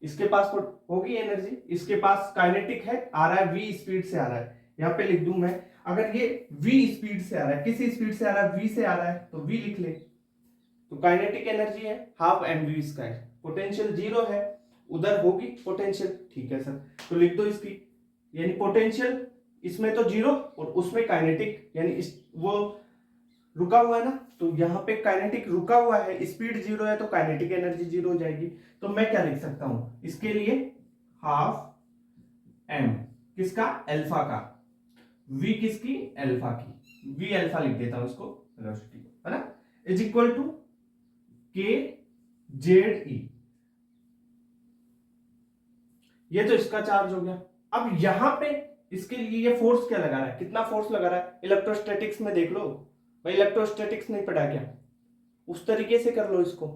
इसके पास होगी एनर्जी, इसके पास काइनेटिक है, आ रहा है v स्पीड से आ रहा है, यहां पे लिख दूं मैं, अगर ये v स्पीड से आ रहा है, किसी स्पीड से आ रहा है, v से आ रहा है, तो v लिख ले, तो काइनेटिक एनर्जी है half mv square, potential zero है, उधर होगी पोटेंशियल, ठीक है सर, तो लिख दो इसकी, यानी पोटेंशियल इसमें तो जीरो और उसमें काइनेटिक, यानी इस वो रुका हुआ है ना, तो यहाँ पे काइनेटिक रुका हुआ है, स्पीड जीरो है तो काइनेटिक एनर्जी जीरो हो जाएगी। तो मैं क्या लिख सकता हूं इसके लिए, हाफ एम किसका, अल्फा का, v किसकी, अल्फा की, v अल्फा लिख देता हूं इसको, वेलोसिटी है ना, इज इक्वल टू के जेड ई, ये तो इसका चार्ज हो गया। अब यहां पे इसके लिए ये फोर्स क्या लगा रहा है, कितना फोर्स लगा रहा है, इलेक्ट्रोस्टैटिक्स में देख लो भाई, इलेक्ट्रोस्टैटिक्स नहीं पढ़ा क्या, उस तरीके से कर लो इसको,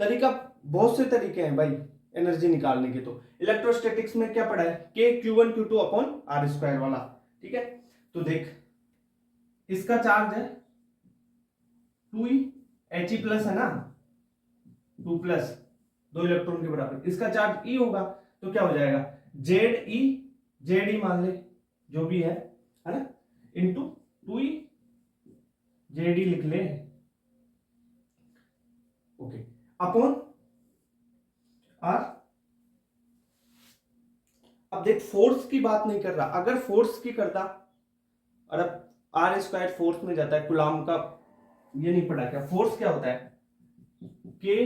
तरीका बहुत से तरीके हैं भाई एनर्जी निकालने के, तो इलेक्ट्रोस्टैटिक्स में क्या पढ़ा है, के Q1 Q2 upon R square वाला, ठीक है, तो देख इसका चार्ज है 2e, He प्लस है ना, 2 प्लस, 2 इलेक्ट्रॉन के बराबर, इसका चार्ज E होगा, तो क्या हो जाएगा, जेड ई मान ले जो भी है ना, इंटू 2e, जेड ई लिख ले, ओके, अपॉन आर। अब देख फोर्स की बात नहीं कर रहा, अगर फोर्स की करता, और अब आर स्क्वायर फोर्स में जाता है, कुलाम का ये नहीं पढ़ा क्या, फोर्स क्या होता है, के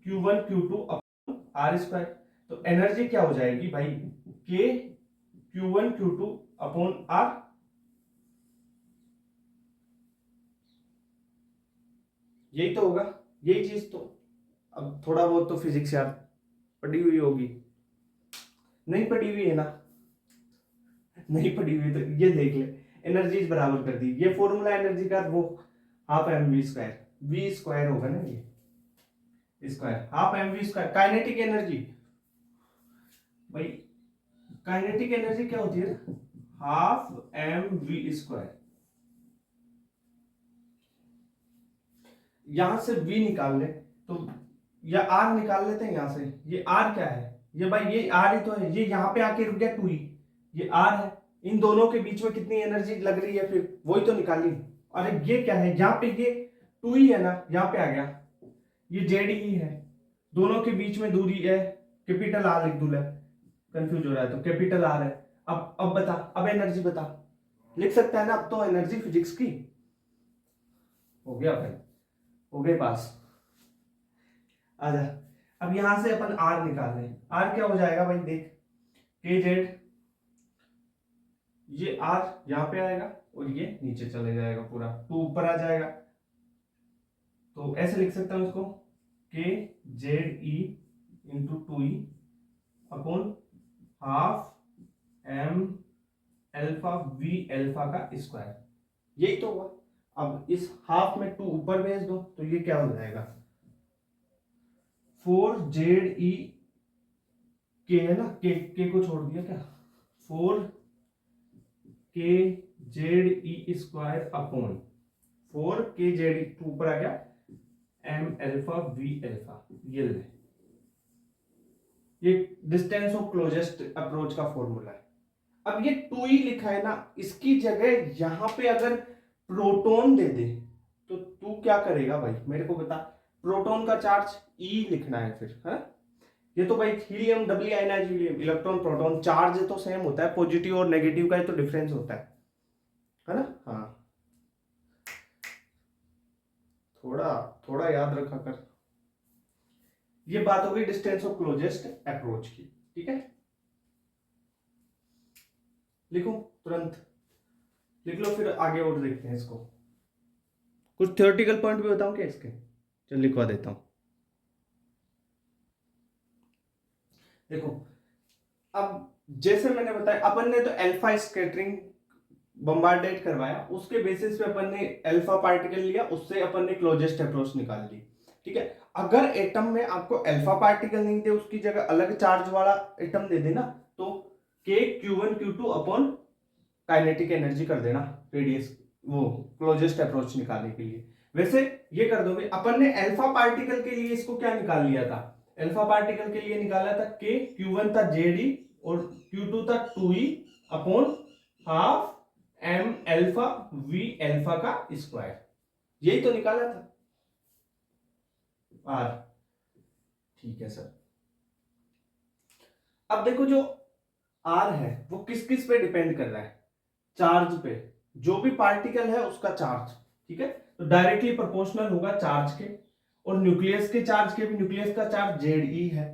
Q1 Q2 upon R square, तो एनर्जी क्या हो जाएगी भाई, के Q1 Q2 अपॉन आर, यही तो होगा, यही चीज तो, अब थोड़ा बहुत तो फिजिक्स यार पढ़ी हुई होगी, नहीं पढ़ी हुई है ना, नहीं पढ़ी हुई तो ये देख ले, एनर्जी बराबर कर दी, ये फॉर्मूला एनर्जी का वो half M V square, V square होगा ना ये square, half M V square, kinetic energy भाई, काइनेटिक एनर्जी क्या होती है, हाफ एम वी स्क्वायर, यहां से v निकाल ले, तो या r निकाल लेते हैं यहां से, ये r क्या है, ये भाई ये r ही तो है, ये यहां पे आके रुक गया 2e, ये r है, इन दोनों के बीच में कितनी एनर्जी लग रही है, फिर वही तो निकाली, अरे ये क्या है, यहाँ पे ये 2e है ना, यहाँ पे आ गया, ये जेड ही है, दोनों के बीच में दूरी है, कैपिटल आर लिख दूं, कंफ्यूज हो रहा है तो कैपिटल आर है। अब बता, अब एनर्जी बता, लिख सकता है ना, अब तो एनर्जी फिजिक्स की हो गया भाई, हो गए पास, आजा, अब यहां से अपन आर निकाल रहे हैं, आर क्या हो जाएगा भाई देख, के जेड, ये आर यहां पे आएगा और ये नीचे चले जाएगा, पूरा 2 ऊपर आ जाएगा, तो ऐसे लिख सकता हूं इसको, K Z E into 2e upon half M alpha V alpha का स्क्वायर, यही तो हुआ। अब इस हाफ में 2 ऊपर भेज दो, तो ये क्या हो जाएगा, 4 जेड ई, के है ना, के को छोड़ दिया क्या, 4 के जेड ई स्क्वायर अपॉन 4 के जेड ई, ऊपर आ गया एम अल्फा वी अल्फा, ये ले, ये डिस्टेंस ऑफ क्लोजेस्ट अप्रोच का फॉर्मूला है। अब ये 2e लिखा है ना, इसकी जगह यहां पे अगर प्रोटॉन दे दे तो तू क्या करेगा भाई, मेरे को बता, प्रोटॉन का चार्ज E लिखना है फिर, है, ये तो भाई helium, doubly ionized helium, electron proton charge तो सेम होता है, पॉजिटिव और नेगेटिव का ही तो डिफरेंस होता है ना, हाँ, थोड़ा थोड़ा याद रखा कर, ये बात हो गई डिस्टेंस ऑफ क्लोजेस्ट अप्रोच की, ठीक है, लिखो तुरंत लिख लो, फिर आगे और देखते हैं इसको, कुछ थ्योरेटिकल पॉइंट भी बताऊं क्या इसके, चल लिखवा देता हूं, देखो अब जैसे मैंने बताया, अपन ने तो अल्फा स्कैटरिंग बम्बार्डेड करवाया, उसके बेसिस पे अपन ने अल्फा पार्टिकल लिया, उससे अपन ने क्लोजेस्ट अप्रोच निकाल ली, ठीक है। अगर एटम में आपको अल्फा पार्टिकल नहीं दे, उसकी जगह अलग चार्ज वाला एटम दे देना, तो के Q1 Q2 upon kinetic energy कर देना, रेडियस वो क्लोजेस्ट अप्रोच निकालने के लिए, वैसे ये कर दोगे, अपन ने अल्फा पार्टिकल के लिए इसको क्या निकाल लिया था, अल्फा पार्टिकल के लिए निकाला था के, Q1 था जेडी और Q2 था 2e upon half m alpha v alpha का स्क्वायर, यही तो निकाला था आर। ठीक है सर। अब देखो जो आर है वो किस किस पे डिपेंड कर रहा है, चार्ज पे, जो भी पार्टिकल है उसका चार्ज, ठीक है, तो डायरेक्टली प्रोपोर्शनल होगा चार्ज के, और न्यूक्लियस के चार्ज के भी, न्यूक्लियस का चार्ज Ze है,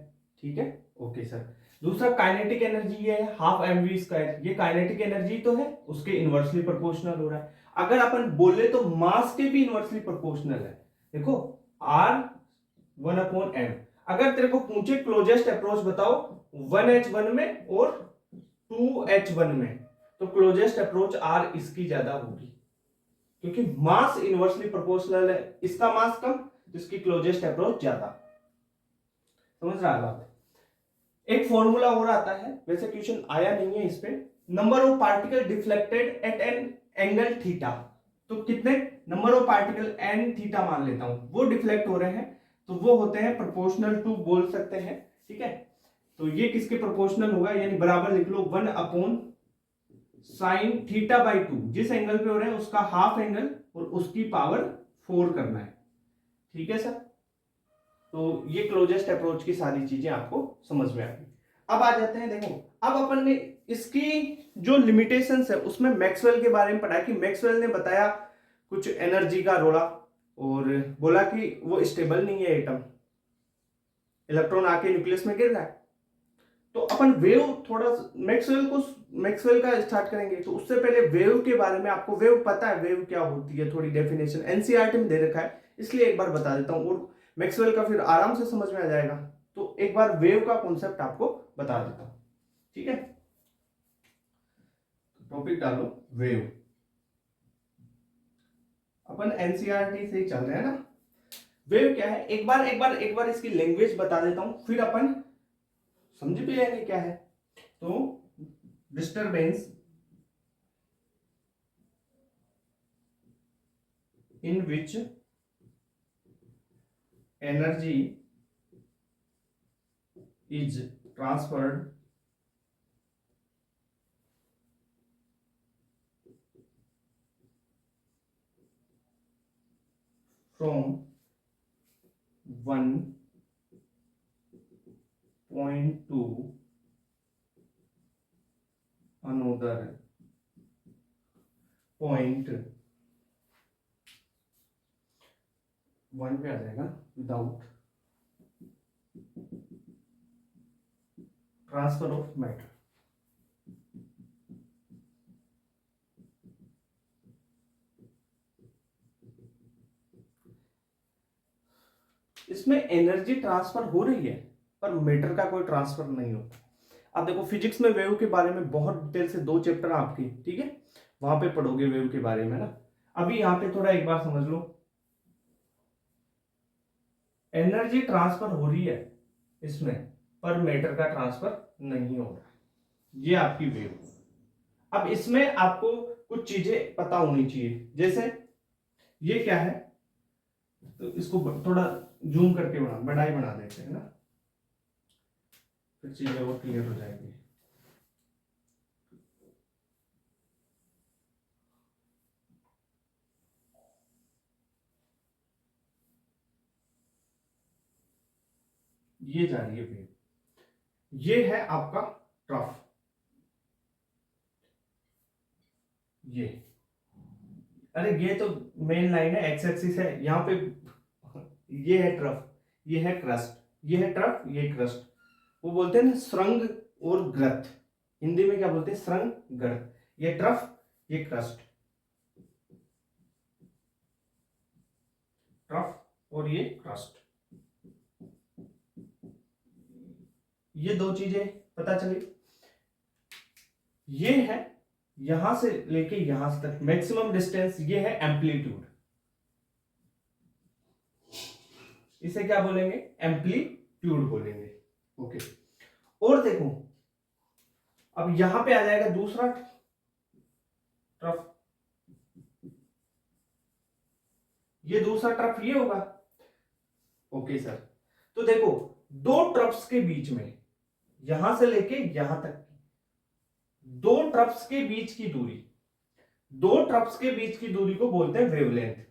ठीक है, ओके सर। दूसरा काइनेटिक एनर्जी ये है हाफ एम वी स्क्वायर, ये काइनेटिक एनर्जी तो है, उसके इनवर्सली प्रोपोर्शनल हो रहा है। अगर अपन बोले तो मास के भी इनवर्सली प्रोपोर्शनल है, देखो आर 1/m, अगर तेरे को पूछे क्लोजेस्ट अप्रोच बताओ 1h1 में और 2h1 में, तो क्लोजेस्ट अप्रोच आर इसकी ज्यादा होगी, क्योंकि मास इनवर्सली प्रोपोर्शनल है, इसका मास कम, इसकी क्लोजेस्ट अप्रोच ज्यादा। समझ रहा है बात? एक फॉर्मूला और आता है, वैसे क्वेश्चन आया नहीं है इस पे, number of particle deflected at an angle theta, तो कितने number of particle N theta मान लेता हूं वो डिफ्लेक्ट हो रहे हैं, तो वो होते हैं प्रोपोर्शनल टू बोल सकते हैं, ठीक है। तो ये किसके प्रोपोर्शनल होगा, यानी बराबर लिख लो 1 अपॉन साइन थीटा बाई 2, जिस एंगल पे हो रहे हैं उसका हाफ एंगल और उसकी पावर 4 करना है, ठीक है सर। तो ये क्लोजेस्ट अप्रोच की सारी चीजें आपको समझ में आ गई। अब आ जाते हैं, देखो अब अपन ने इसकी जो लिमिटेशंस है उसमें मैक्सवेल के बारे में पढ़ा कि मैक्सवेल ने बताया कुछ एनर्जी का रोड़ा, और बोला कि वो स्टेबल नहीं है एटम, इलेक्ट्रॉन आके न्यूक्लियस में गिर रहा है। तो अपन वेव थोड़ा मैक्सवेल का स्टार्ट करेंगे, तो उससे पहले वेव के बारे में, आपको वेव पता है वेव क्या होती है, थोड़ी डेफिनेशन एनसीईआरटी में दे रखा है, इसलिए एक बार बता देता हूं, और मैक्सवेल का फिर आराम से समझ में आ जाएगा। तो एक बार वेव का कॉन्सेप्ट आपको बता देता हूं, ठीक है। टॉपिक डालो वेव, अपन एनसीईआरटी से ही चल रहे हैं ना। वेव क्या है, एक बार इसकी लैंग्वेज बता देता हूं, फिर अपन समझ भी जाएंगे क्या है। तो disturbance in which energy is transferred from one point to another point, one पे आ जाएगा, विदाउट ट्रांसफर ऑफ मैटर। इसमें एनर्जी ट्रांसफर हो रही है पर मैटर का कोई ट्रांसफर नहीं होता। आप देखो फिजिक्स में वेव के बारे में बहुत डिटेल से 2 चैप्टर आपकी, ठीक है, वहां पे पढ़ोगे वेव के बारे में ना। अभी यहाँ पे थोड़ा एक बार समझ लो, एनर्जी ट्रांसफर हो रही है इसमें, पर मैटर का ट्रांसफर नहीं हो रहा, ये आपकी वेव। अब इसमें आपको कुछ चीजें पता होनी चाहिए, जैसे ये क्या है, तो इसको थोड़ा जूम करके बड़ा ही बना देते हैं ना, फिर चीजें और क्लियर हो जाएगी। ये जा रही है वेव, ये है आपका ट्रफ, ये, अरे ये तो मेन लाइन है, एक्स एक्सिस है यहाँ पे, ये है ट्रफ, ये है क्रस्ट, ये है ट्रफ, ये क्रस्ट, वो बोलते हैं ना श्रृंग और ग्रथ, हिंदी में क्या बोलते हैं, श्रृंग ग्रथ, ये ट्रफ, ये क्रस्ट, ट्रफ और ये क्रस्ट, ये 2 चीजें पता चली। ये है यहां से लेके यहां तक मैक्सिमम डिस्टेंस, ये है एम्पलीट्यूड, इसे क्या बोलेंगे, एम्पलीट्यूड बोलेंगे, ओके। और देखो अब यहां पे आ जाएगा दूसरा ट्रफ, ये दूसरा ट्रफ ये होगा। ओके सर, तो देखो दो ट्रफ्स के बीच में, यहां से लेके यहां तक दो ट्रफ्स के बीच की दूरी, दो ट्रफ्स के बीच की दूरी को बोलते हैं वेवलेंथ।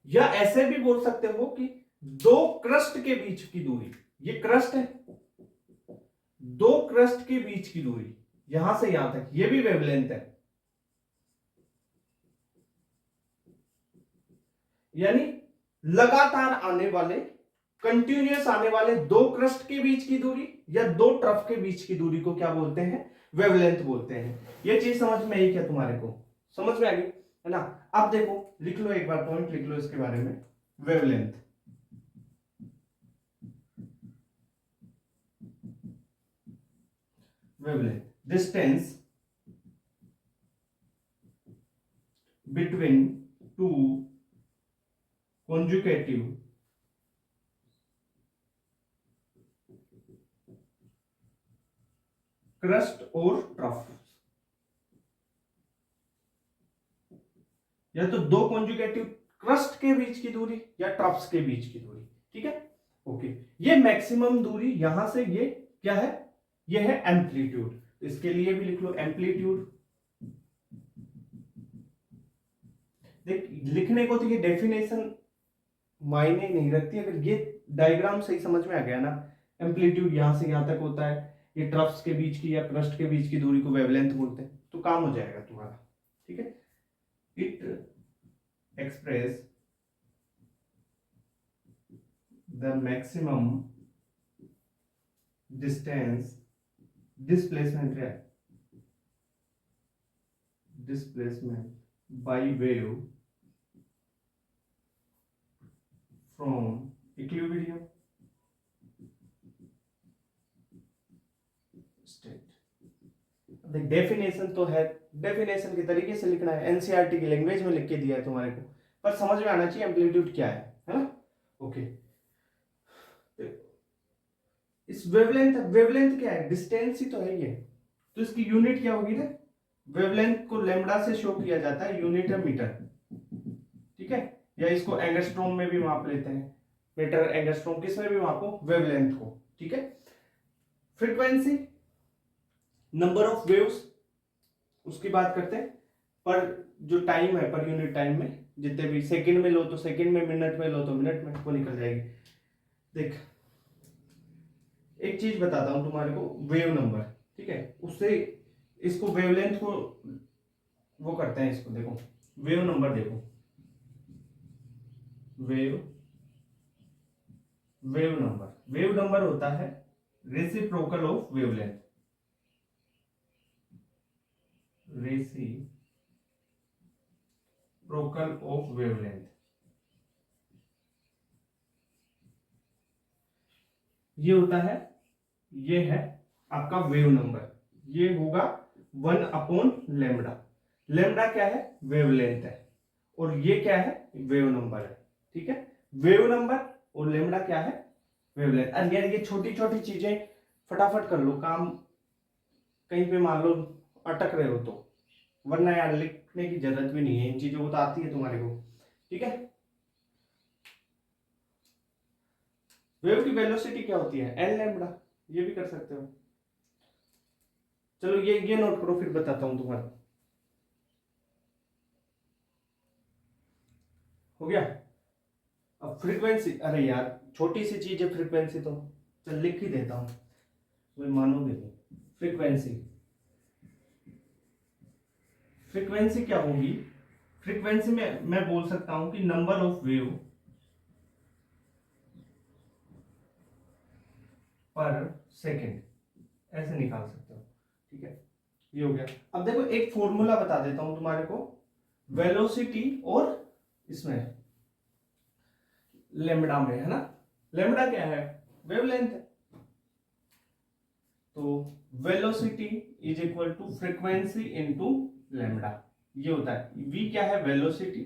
या ऐसे भी बोल सकते हो कि दो क्रस्ट के बीच की दूरी, ये क्रस्ट है, दो क्रस्ट के बीच की दूरी यहां से यहां तक, ये भी वेवलेंथ है। यानी लगातार आने वाले, कंटिन्यूअस आने वाले दो क्रस्ट के बीच की दूरी या दो ट्रफ के बीच की दूरी को क्या बोलते हैं? वेवलेंथ बोलते हैं। ये चीज समझ में आई क्या तुम्हारे को? समझ में आ गई है ना? अब देखो लिख लो, एक बार पॉइंट लिख लो इसके बारे में। Wavelength, wavelength distance between two conjugative crust और ट्रफ, या तो दो कॉन्जुगेटिव क्रस्ट के बीच की दूरी या ट्रफ्स के बीच की दूरी। ठीक है, ओके। ये मैक्सिमम दूरी यहां से, ये क्या है? ये है एम्पलीट्यूड। तो इसके लिए भी लिख लो एम्पलीट्यूड। देख लिखने को तो ये डेफिनेशन मायने नहीं रखती, अगर ये डायग्राम सही समझ में आ गया ना। एम्पलीट्यूड यहां से यहां तक होता है, ये ट्रफ्स के बीच की या क्रस्ट के बीच की दूरी को वेवलेंथ बोलते हैं, तो काम हो जाएगा तुम्हारा। ठीक है, it express the maximum distance, displacement है, displacement by wave from equilibrium state. Definition तो है, डेफिनेशन के तरीके से लिखना है, एनसीईआरटी की लैंग्वेज में लिख के दिया है तुम्हारे को, पर समझ में आना चाहिए एम्पलीट्यूड क्या है ना? ओके, इस वेवलेंथ, वेवलेंथ क्या है? डिस्टेंस ही तो है ये, तो इसकी यूनिट क्या होगी ना? वेवलेंथ को लैम्बडा से शो किया जाता है, यूनिट है मीटर। ठीक है, या इसको एंगस्ट्रॉम में भी माप लेते हैं, मीटर एंगस्ट्रॉम, किस में भी मापो वेवलेंथ को। ठीक है, फ्रीक्वेंसी, नंबर ऑफ वेव्स, उसकी बात करते हैं, पर जो टाइम है पर यूनिट टाइम में, जितने भी सेकंड में लो तो सेकंड में, मिनट में लो तो मिनट में, वो निकल जाएगी। देख एक चीज बताता हूं तुम्हारे को, वेव नंबर। ठीक है, उससे इसको वेवलेंथ को वो करते हैं, इसको देखो वेव नंबर, देखो वेव नंबर, वेव नंबर होता है reciprocal of wavelength, reciprocal of wavelength. ये होता है, ये है आपका वेव नंबर, ये होगा 1/λ। लैम्बडा क्या है? वेवलेंथ है, और ये क्या है? वेव नंबर है। ठीक है, वेव नंबर और लैम्बडा क्या है? वेवलेंथ। अरे यार ये छोटी छोटी चीजें फटाफट कर लो काम, कहीं पे मान लो अटक रहे हो तो, वरना यार लिखने की जरूरत भी नहीं है, इन चीजों को तो आती है तुम्हारे को। ठीक है, वेव की वेलोसिटी क्या होती है? एल लैम्बडा, ये भी कर सकते हो। चलो ये नोट करो, फिर बताता हूं तुम्हारा। हो गया? अब फ्रीक्वेंसी, अरे यार छोटी सी चीज है फ्रीक्वेंसी, तो चल लिख ही देता हूं, कोई मानोगे नहीं। फ्रीक्वेंसी, फ्रीक्वेंसी क्या होगी? फ्रीक्वेंसी में मैं बोल सकता हूं कि नंबर ऑफ वेव पर सेकेंड, ऐसे निकाल सकते हो। ठीक है, ये हो गया। अब देखो एक फॉर्मूला बता देता हूं तुम्हारे को, वेलोसिटी और इसमें लेमडा में, है ना? लेमडा क्या है? वेवलेंथ है। तो velocity is equal to frequency into lambda, ये होता है। v क्या है? वेलोसिटी,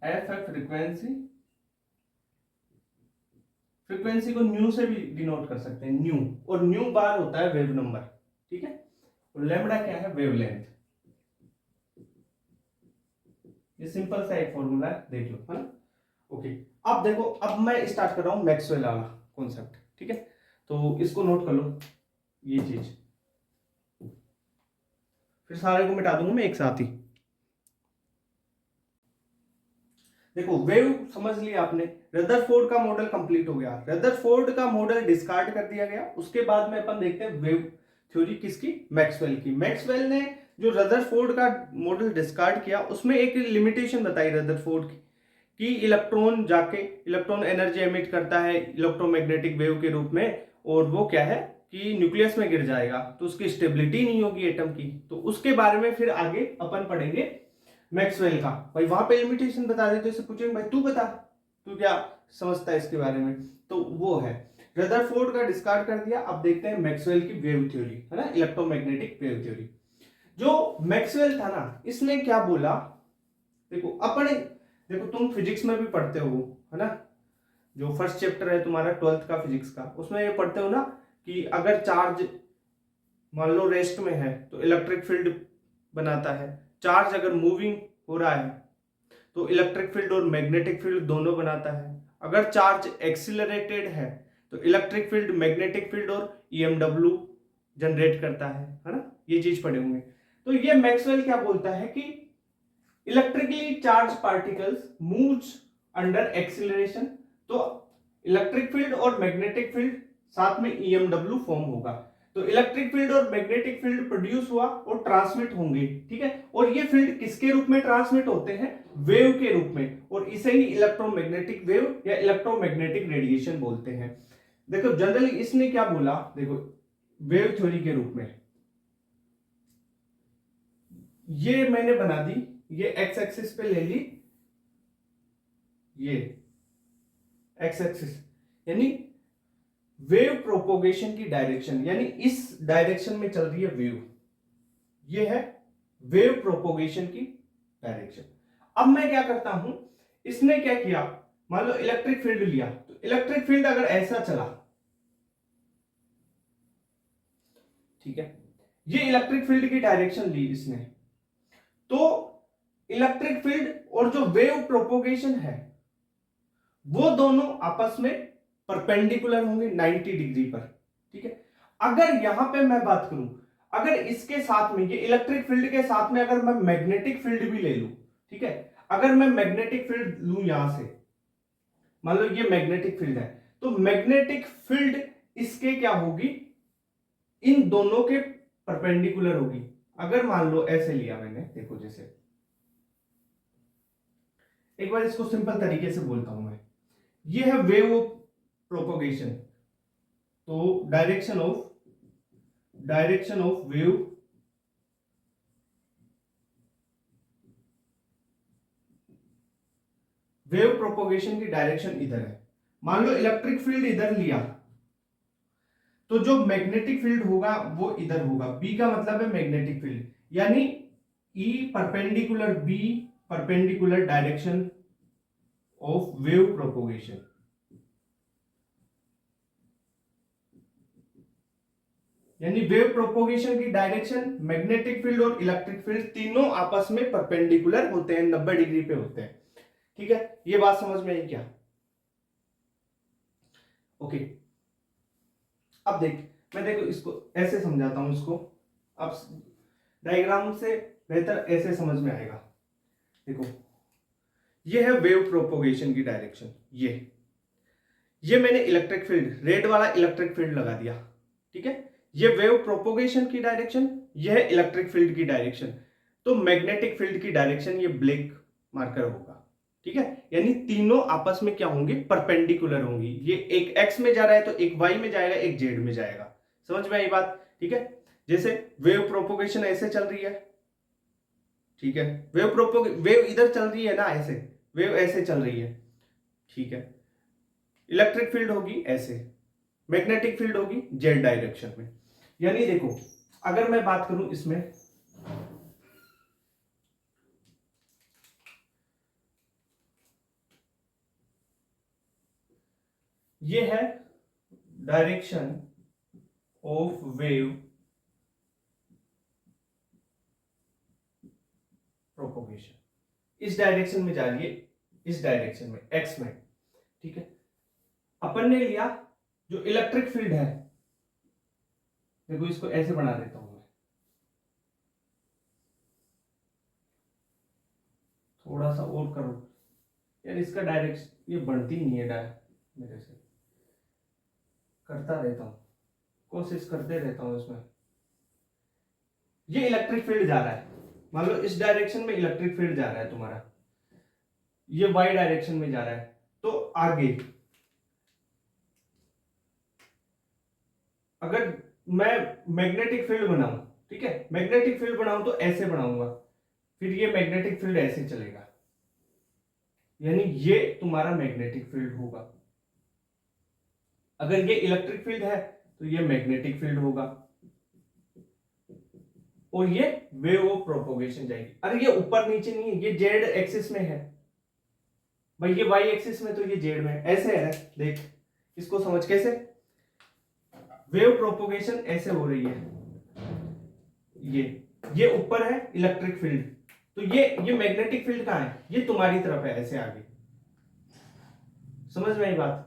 f है फ्रीक्वेंसी, फ्रीक्वेंसी को न्यू से भी डिनोट कर सकते हैं, न्यू, और न्यू बार होता है वेव नंबर। ठीक है, और लेमडा क्या है? वेवलेंथ। ये सिंपल सा एक फॉर्मूला है, देख लो, है ना। ओके, अब देखो, अब मैं स्टार्ट कर रहा हूं मैक्सवेल वाला कॉन्सेप्ट, ठीक है। तो इसको नोट कर लो, ये चीज, फिर सारे को मिटा दूंगा मैं एक साथ ही। देखो, वेव समझ लिया आपने, रदरफोर्ड का मॉडल कंप्लीट हो गया, रदरफोर्ड का मॉडल डिस्कार्ड कर दिया गया। उसके बाद में अपन देखते हैं वेव थ्योरी किसकी, मैक्सवेल की। मैक्सवेल ने जो रदरफोर्ड का मॉडल डिस्कार्ड किया, उसमें एक लिमिटेशन बताई रदरफोर्ड की कि इलेक्ट्रॉन जाके इलेक्ट्रॉन एनर्जी एमिट करता है इलेक्ट्रोमैग्नेटिक वेव के रूप में, और वो क्या है कि न्यूक्लियस में गिर जाएगा तो उसकी स्टेबिलिटी नहीं होगी एटम की। तो उसके बारे में फिर आगे अपन पढ़ेंगे मैक्सवेल का। भाई वहां पे लिमिटेशन बता दे तो इसे पूछेंगे भाई तू बता, तू क्या समझता है इसके बारे में, तो वो है रदरफोर्ड का डिस्कार्ड कर दिया। अब देखते हैं मैक्सवेल की वेव थ्योरी, है ना, इलेक्ट्रोमैग्नेटिक वेव थ्योरी। जो मैक्सवेल था ना, इसने क्या बोला, देखो अपने, देखो तुम फिजिक्स में भी पढ़ते हो, है ना, जो फर्स्ट चैप्टर है तुम्हारा 12th का फिजिक्स का, उसमें ये पढ़ते हो ना कि अगर चार्ज मान लो रेस्ट में है तो इलेक्ट्रिक फील्ड बनाता है, चार्ज अगर मूविंग हो रहा है तो इलेक्ट्रिक फील्ड और मैग्नेटिक फील्ड दोनों बनाता है, अगर चार्ज एक्सिलरेटेड है तो इलेक्ट्रिक फील्ड, मैग्नेटिक फील्ड और ईएमडब्ल्यू जनरेट करता है ना, ये चीज पढ़े होंगे। तो ये मैक्सवेल क्या बोलता है कि electrically charge particles moves under acceleration, तो इलेक्ट्रिक फील्ड और मैग्नेटिक फील्ड साथ में ईएमडब्ल्यू फॉर्म होगा, तो इलेक्ट्रिक फील्ड और मैग्नेटिक फील्ड प्रोड्यूस हुआ और ट्रांसमिट होंगे, ठीक है। और ये फील्ड किसके रूप में ट्रांसमिट होते हैं, वेव के रूप में, और इसे ही इलेक्ट्रोमैग्नेटिक वेव या इलेक्ट्रोमैग्नेटिक रेडिएशन बोलते हैं। देखो जनरली इसने क्या बोला, देखो वेव थ्योरी के रूप में ये मैंने बना दी, ये एक्स एक्सिस पे ले ली, ये एक्स एक्सिस यानी वेव प्रोपोगेशन की डायरेक्शन, यानी इस डायरेक्शन में चल रही है वेव, ये है वेव प्रोपोगेशन की डायरेक्शन। अब मैं क्या करता हूं, इसने क्या किया, मान लो इलेक्ट्रिक फील्ड लिया, तो इलेक्ट्रिक फील्ड अगर ऐसा चला, ठीक है, ये इलेक्ट्रिक फील्ड की डायरेक्शन ली इसने, तो इलेक्ट्रिक फील्ड और जो वेव प्रोपोगेशन है वो दोनों आपस में परपेंडिकुलर होंगे 90 डिग्री पर, ठीक है। अगर यहां पे मैं बात करूं, अगर इसके साथ में, ये इलेक्ट्रिक फील्ड के साथ में अगर मैं मैग्नेटिक फील्ड भी ले लूं, ठीक है, अगर मैं मैग्नेटिक फील्ड लूं यहां से, मान लो ये मैग्नेटिक फील्ड है, तो मैग्नेटिक फील्ड इसके क्या होगी, इन दोनों के परपेंडिकुलर होगी। अगर मान लो ऐसे लिया मैंने, देखो जैसे, एक बार इसको सिंपल तरीके से बोलता हूं मैं, ये है वेव ऑफ प्रोपोगेशन, तो डायरेक्शन ऑफ वेव प्रोपोगेशन की डायरेक्शन इधर है। मान लो इलेक्ट्रिक फील्ड इधर लिया, तो जो मैग्नेटिक फील्ड होगा वो इधर होगा, बी का मतलब है मैग्नेटिक फील्ड, यानी E perpendicular B, perpendicular direction of wave propagation, यानी वेव प्रोपोगेशन की डायरेक्शन, मैग्नेटिक फील्ड और इलेक्ट्रिक फील्ड तीनों आपस में परपेंडिकुलर होते हैं, 90 डिग्री पे होते हैं, ठीक है। ये बात समझ में आई क्या, ओके। अब देख, मैं देखो इसको ऐसे समझाता हूं इसको, अब डायग्राम से बेहतर ऐसे समझ में आएगा। देखो ये है वेव प्रोपोगेशन की डायरेक्शन, ये मैंने इलेक्ट्रिक फील्ड, रेड वाला इलेक्ट्रिक फील्ड लगा दिया, ठीक है। ये वेव प्रोपोगेशन की डायरेक्शन, ये है इलेक्ट्रिक फील्ड की डायरेक्शन, तो मैग्नेटिक फील्ड की डायरेक्शन ये ब्लैक मार्कर होगा, ठीक है। यानी तीनों आपस में क्या होंगे, परपेंडिकुलर होंगी, ये एक एक्स में जा रहा है तो एक वाई में जाएगा, एक जेड में जाएगा, समझ में आई बात, ठीक है। जैसे वेव प्रोपोगेशन ऐसे चल रही है, ठीक है, वेव इधर चल रही है ना, ऐसे वेव ऐसे चल रही है, ठीक है, इलेक्ट्रिक फील्ड होगी ऐसे, मैग्नेटिक फील्ड होगी जेड डायरेक्शन में। यानी देखो अगर मैं बात करूं इसमें, ये है डायरेक्शन ऑफ वेव प्रोपोगेशन, इस डायरेक्शन में जा रही है, इस डायरेक्शन में, एक्स में, ठीक है। अपन ने लिया जो इलेक्ट्रिक फील्ड है, देखो इसको ऐसे बना देता हूं मैं, थोड़ा सा और करो यार, इसका डायरेक्शन ये बढ़ती ही नहीं है, मेरे से करता रहता हूं, कोशिश करते रहता हूं इसमें। ये इलेक्ट्रिक फील्ड जा रहा है, मान लो इस डायरेक्शन में इलेक्ट्रिक फील्ड जा रहा है तुम्हारा, ये वाई डायरेक्शन में जा रहा है, तो आगे अगर मैं मैग्नेटिक फील्ड बनाऊं, ठीक है, मैग्नेटिक फील्ड बनाऊं तो ऐसे बनाऊंगा, फिर ये मैग्नेटिक फील्ड ऐसे चलेगा, यानी ये तुम्हारा मैग्नेटिक फील्ड होगा। अगर ये इलेक्ट्रिक फील्ड है तो ये मैग्नेटिक फील्ड होगा, और ये वेव ऑफ प्रोपोगेशन जाएगी। अरे ये ऊपर नीचे नहीं है, ये जेड एक्सिस में है भाई, ये वाई एक्सिस में तो ये जेड में ऐसे है, देख इसको समझ कैसे, वेव प्रोपोगेशन ऐसे हो रही है, ये ऊपर है इलेक्ट्रिक फील्ड, तो ये मैग्नेटिक फील्ड कहां है, ये तुम्हारी तरफ है ऐसे आगे, समझ में आई बात।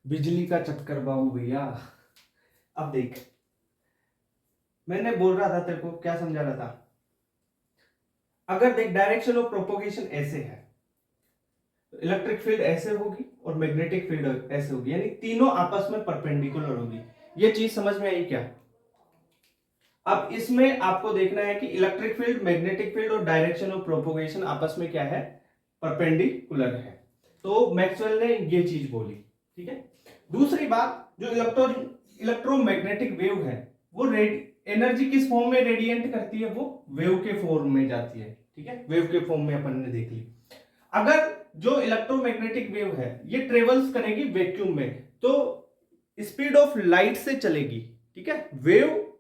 बिजली का चक्कर बाबू भैया। अब देख, मैंने बोल रहा था तेरे को, क्या समझा रहा था, अगर देख डायरेक्शन ऑफ प्रोपोगेशन ऐसे है, तो इलेक्ट्रिक फील्ड ऐसे होगी और मैग्नेटिक फील्ड ऐसे होगी, यानी तीनों आपस में परपेंडिकुलर होगी। ये चीज समझ में आई क्या। अब इसमें आपको देखना है कि इलेक्ट्रिक फील्ड, मैग्नेटिक फील्ड और डायरेक्शन ऑफ प्रोपोगेशन आपस में क्या है, परपेंडिकुलर है। तो मैक्सवेल ने ये चीज बोली, ठीक है। दूसरी बात, जो इलेक्ट्रोमैग्नेटिक वेव है वो एनर्जी किस फॉर्म में रेडिएंट करती है, वो वेव के फॉर्म में जाती है, ठीक है, वेव के फॉर्म में अपन ने देख ली। अगर जो इलेक्ट्रोमैग्नेटिक वेव है ये ट्रेवल्स करेगी वैक्यूम में, तो स्पीड ऑफ लाइट से चलेगी, ठीक है। वेव,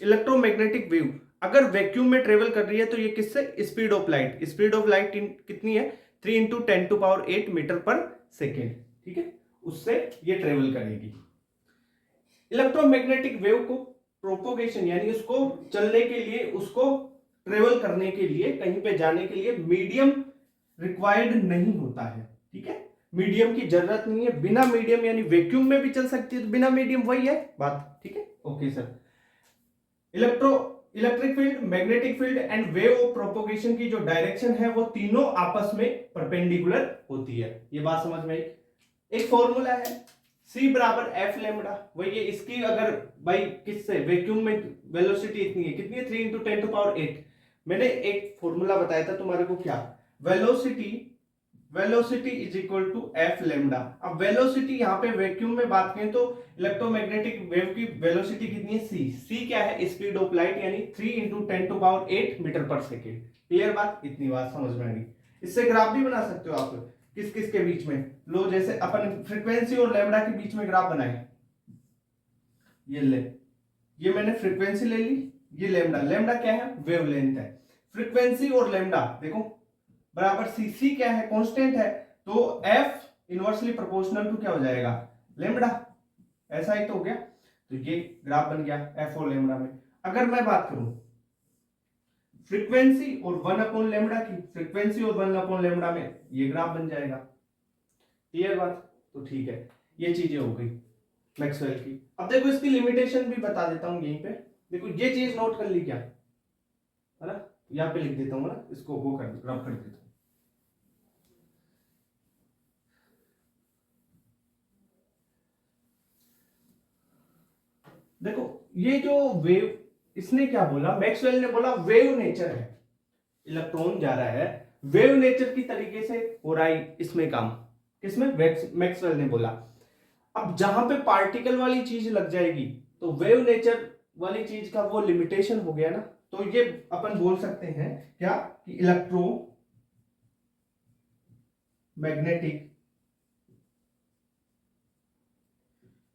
इलेक्ट्रोमैग्नेटिक वेव अगर वैक्यूम में ट्रेवल कर रही है तो ये किससे, speed of light, speed of light कितनी है, 3 × 10⁸ मीटर पर सेकेंड, ठीक है, उससे ये ट्रेवल करेगी। इलेक्ट्रोमैग्नेटिक वेव को प्रोपोगेशन यानी उसको चलने के लिए, उसको ट्रेवल करने के लिए, कहीं पे जाने के लिए मीडियम रिक्वायर्ड नहीं होता है, ठीक है, मीडियम की जरूरत नहीं है। बिना मीडियम यानी वैक्यूम में भी चल सकती है, तो बिना मीडियम वही है बात, ठीक है, okay sir. Electric field, magnetic field and wave of propagation की जो डायरेक्शन है वो तीनों आपस में परपेंडिकुलर होती है, ये बात समझ में आई। एक फॉर्मूला है C बराबर F लैम्बडा, वही है इसकी, अगर भाई किससे, वैक्यूम में वेलोसिटी इतनी है, कितनी है, 3 × 10⁸। मैंने एक फॉर्मूला बताया था तुम्हारे को, क्या, velocity is equal to F lambda. अब वेलोसिटी यहाँ पे वैक्यूम में बात करें तो इलेक्ट्रोमैग्नेटिक वेव की वेलोसिटी कितनी है, सी क्या है, स्पीड ऑफ लाइट, यानी 3 × 10⁸ मीटर पर सेकेंड। क्लियर बात, इतनी बात समझ में आ गई। इससे ग्राफ भी बना सकते हो आप, किस किस के बीच में, लो जैसे अपन फ्रीक्वेंसी और लेमडा के बीच में ग्राफ बनाए, ये ले, ये मैंने फ्रीक्वेंसी ले ली, ये लेमडा, लेमडा क्या है, वेवलेंथ है, फ्रीक्वेंसी और लेमडा देखो बराबर सी क्या है, कांस्टेंट है, तो एफ इनवर्सली प्रोपोर्शनल टू क्या हो जाएगा, लेमडा, ऐसा ही तो हो गया। तो ये ग्राफ बन गया एफ और लेमडा में। अगर मैं बात करूं फ्रीक्वेंसी और 1/लेमडा की, फ्रीक्वेंसी और 1/लेमडा में ये ग्राफ बन जाएगा। क्लियर बात, तो ठीक है, ये चीजें हो गई मैक्सवेल की। अब देखो इसकी लिमिटेशन भी बता देता हूं यहीं पे, देखो ये चीज नोट कर ली क्या, है ना, यहाँ पे लिख देता हूँ ना, इसको वो कर रब कर देता हूँ। देखो ये जो वेव, इसने क्या बोला, मैक्सवेल ने बोला वेव नेचर है, इलेक्ट्रॉन जा रहा है, वेव नेचर की तरीके से हो रहा है इसमें काम, किसमें, मैक्सवेल ने बोला। अब जहां पे पार्टिकल वाली चीज लग जाएगी तो वेव नेचर वाली चीज का वो लिमिटेशन हो गया ना, तो ये अपन बोल सकते हैं क्या कि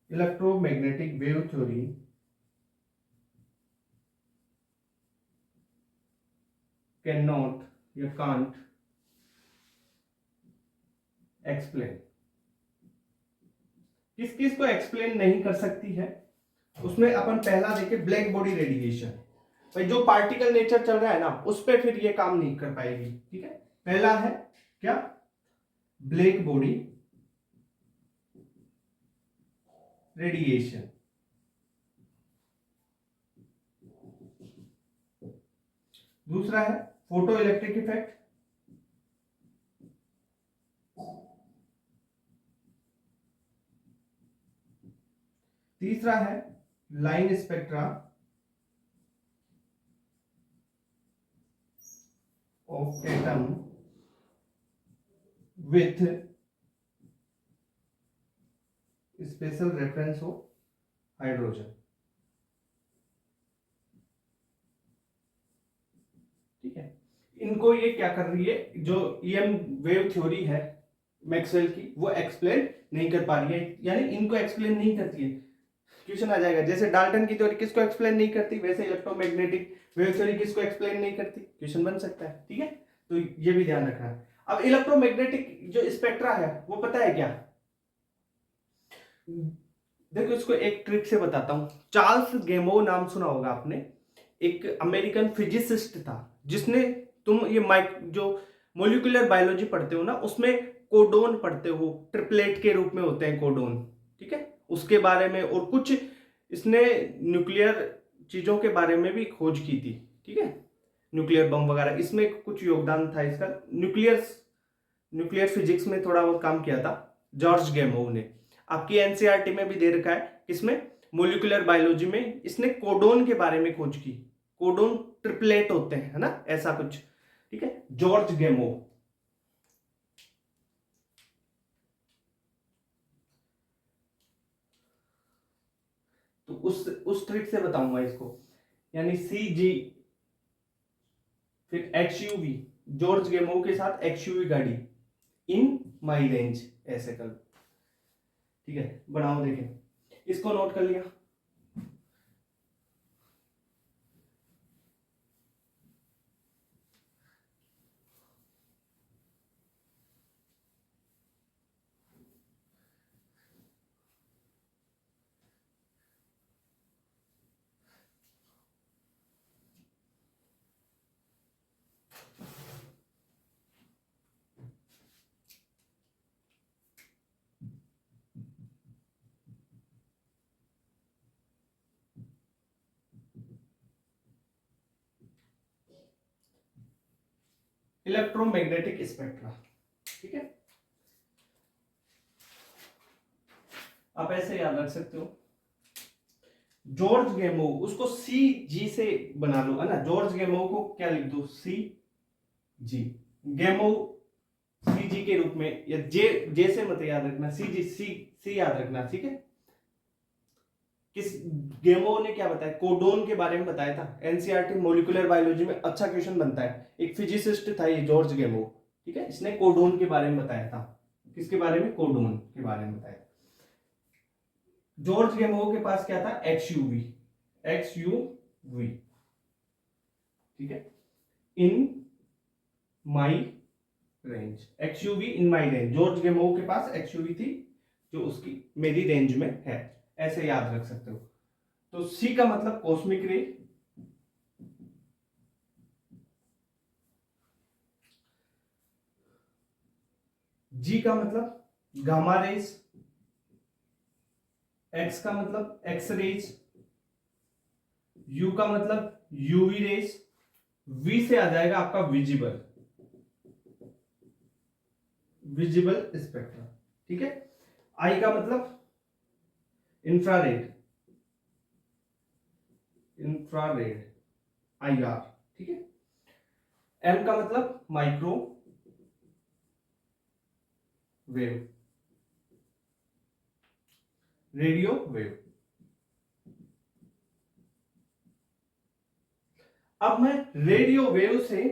electromagnetic wave theory can not या कांट एक्सप्लेन किस किस को एक्सप्लेन नहीं कर सकती है, उसमें अपन पहला देखे ब्लैक बॉडी रेडिएशन। भाई जो पार्टिकल नेचर चल रहा है ना उस पर फिर ये काम नहीं कर पाएगी, ठीक है। पहला है क्या, ब्लैक बॉडी रेडिएशन। दूसरा है फोटो इलेक्ट्रिक इफेक्ट। तीसरा है line spectra of atom with special reference of hydrogen. ठीक है, इनको ये क्या कर रही है, जो ईएम वेव थ्योरी है मैक्सवेल की वो एक्सप्लेन नहीं कर पा रही है, यानी इनको एक्सप्लेन नहीं करती है। क्वेश्चन आ जाएगा जैसे डाल्टन की थ्योरी किसको एक्सप्लेन नहीं करती, वैसे इलेक्ट्रोमैग्नेटिक वेव थ्योरी किसको एक्सप्लेन नहीं करती, क्वेश्चन बन सकता है। ठीक है, तो ये भी ध्यान रखना है। अब इलेक्ट्रोमैग्नेटिक जो स्पेक्ट्रा है वो पता है क्या, देखो इसको एक ट्रिक से बताता हूं। चार्ल्स गेमो नाम सुना होगा आपने, एक अमेरिकन फिजिसिस्ट था जिसने, तुम ये जो मोलिकुलर बायोलॉजी पढ़ते हो ना उसमें कोडोन पढ़ते हो, ट्रिपलेट के रूप में होते हैं कोडोन, ठीक है, उसके बारे में, और कुछ इसने न्यूक्लियर चीजों के बारे में भी खोज की थी। ठीक है, न्यूक्लियर बम वगैरह, इसमें कुछ योगदान था इसका, न्यूक्लियर फिजिक्स में थोड़ा बहुत काम किया था जॉर्ज गेमो ने। आपकी एनसीईआरटी में भी दे रखा है, किसमें, मोलिकुलर बायोलॉजी में, इसने कोडोन के बारे में खोज की। कोडोन ट्रिपलेट होते हैं, है ना, ऐसा कुछ। ठीक है, जॉर्ज गेमो। तो उस ट्रिक से बताऊंगा इसको, यानी सी जी फिर एक्सयूवी, जॉर्ज गेमो के साथ एक्सयूवी गाड़ी, इन माई रेंज, ऐसे कल। ठीक है, बनाओ देखें, इसको नोट कर लिया। इलेक्ट्रोमैग्नेटिक स्पेक्ट्रा, ठीक है, आप ऐसे याद रख सकते हो। जॉर्ज गेमो, उसको सी जी से बना लो, है ना, जॉर्ज गेमो को क्या लिख दो, सी जी, गेमो सी जी के रूप में, या जे से मत याद रखना, सी जी, सी याद रखना, ठीक है। किस गेमो ने क्या बताया, कोडोन के बारे में बताया था, एनसीईआरटी मोलिकुलर बायोलॉजी में अच्छा क्वेश्चन बनता है। एक फिजिसिस्ट था ये जॉर्ज गेमो, ठीक है, इसने कोडोन के बारे में बताया था। किसके बारे में, कोडोन के बारे में बताया। जॉर्ज गेमो के पास क्या था, एक्सयूवी, एक्सयूवी, ठीक है, इन माई रेंज, एक्सयूवी इन माई रेंज, जॉर्ज गेमो के पास एक्सयूवी थी जो उसकी मेरी रेंज में है, ऐसे याद रख सकते हो। तो सी का मतलब कॉस्मिक रे, जी का मतलब गामा रेज, एक्स का मतलब एक्स रेज, यू का मतलब यूवी रेज, वी से आ जाएगा आपका विजिबल, विजिबल स्पेक्ट्रा, ठीक है। आई का मतलब इंफ्रारेड, इंफ्रारेड, IR, ठीक है। एम का मतलब माइक्रो वेव, रेडियो वेव। अब मैं रेडियो वेव से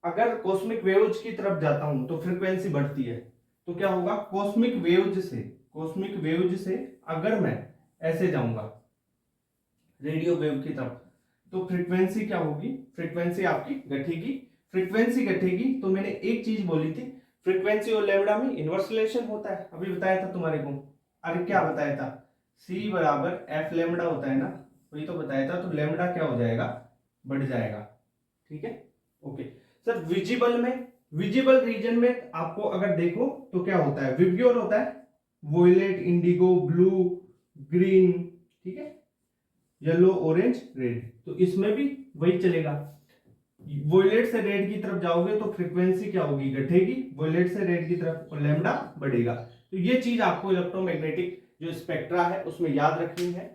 अगर कॉस्मिक वेव्स की तरफ जाता हूं तो फ्रीक्वेंसी बढ़ती है, तो क्या होगा, कॉस्मिक वेव्स से अगर मैं ऐसे जाऊंगा रेडियो वेव की तरफ, तो फ्रीक्वेंसी क्या होगी, फ्रीक्वेंसी आपकी घटेगी। फ्रीक्वेंसी घटेगी तो मैंने एक चीज बोली थी, फ्रीक्वेंसी और लैम्ब्डा में इनवर्स रिलेशन होता है, अभी बताया था तुम्हारे को, अरे क्या बताया था, सी बराबर एफ लेमडा होता है ना, वही तो बताया था। तो लेमडा क्या हो जाएगा, बढ़ जाएगा। ठीक है, ओके सर। विजिबल में, विजिबल रीजन में आपको अगर देखो तो क्या होता है, विब्ग्योर होता है, वोयलेट, इंडिगो, ब्लू, ग्रीन, ठीक है, येलो, ऑरेंज, रेड। तो इसमें भी वही चलेगा। वोयलेट से रेड की तरफ जाओगे तो फ्रीक्वेंसी क्या होगी, घटेगी, वोयलेट से रेड की तरफ और लैम्डा बढ़ेगा। तो ये चीज आपको इलेक्ट्रोमैग्नेटिक जो स्पेक्ट्रा है उसमें याद रखनी है।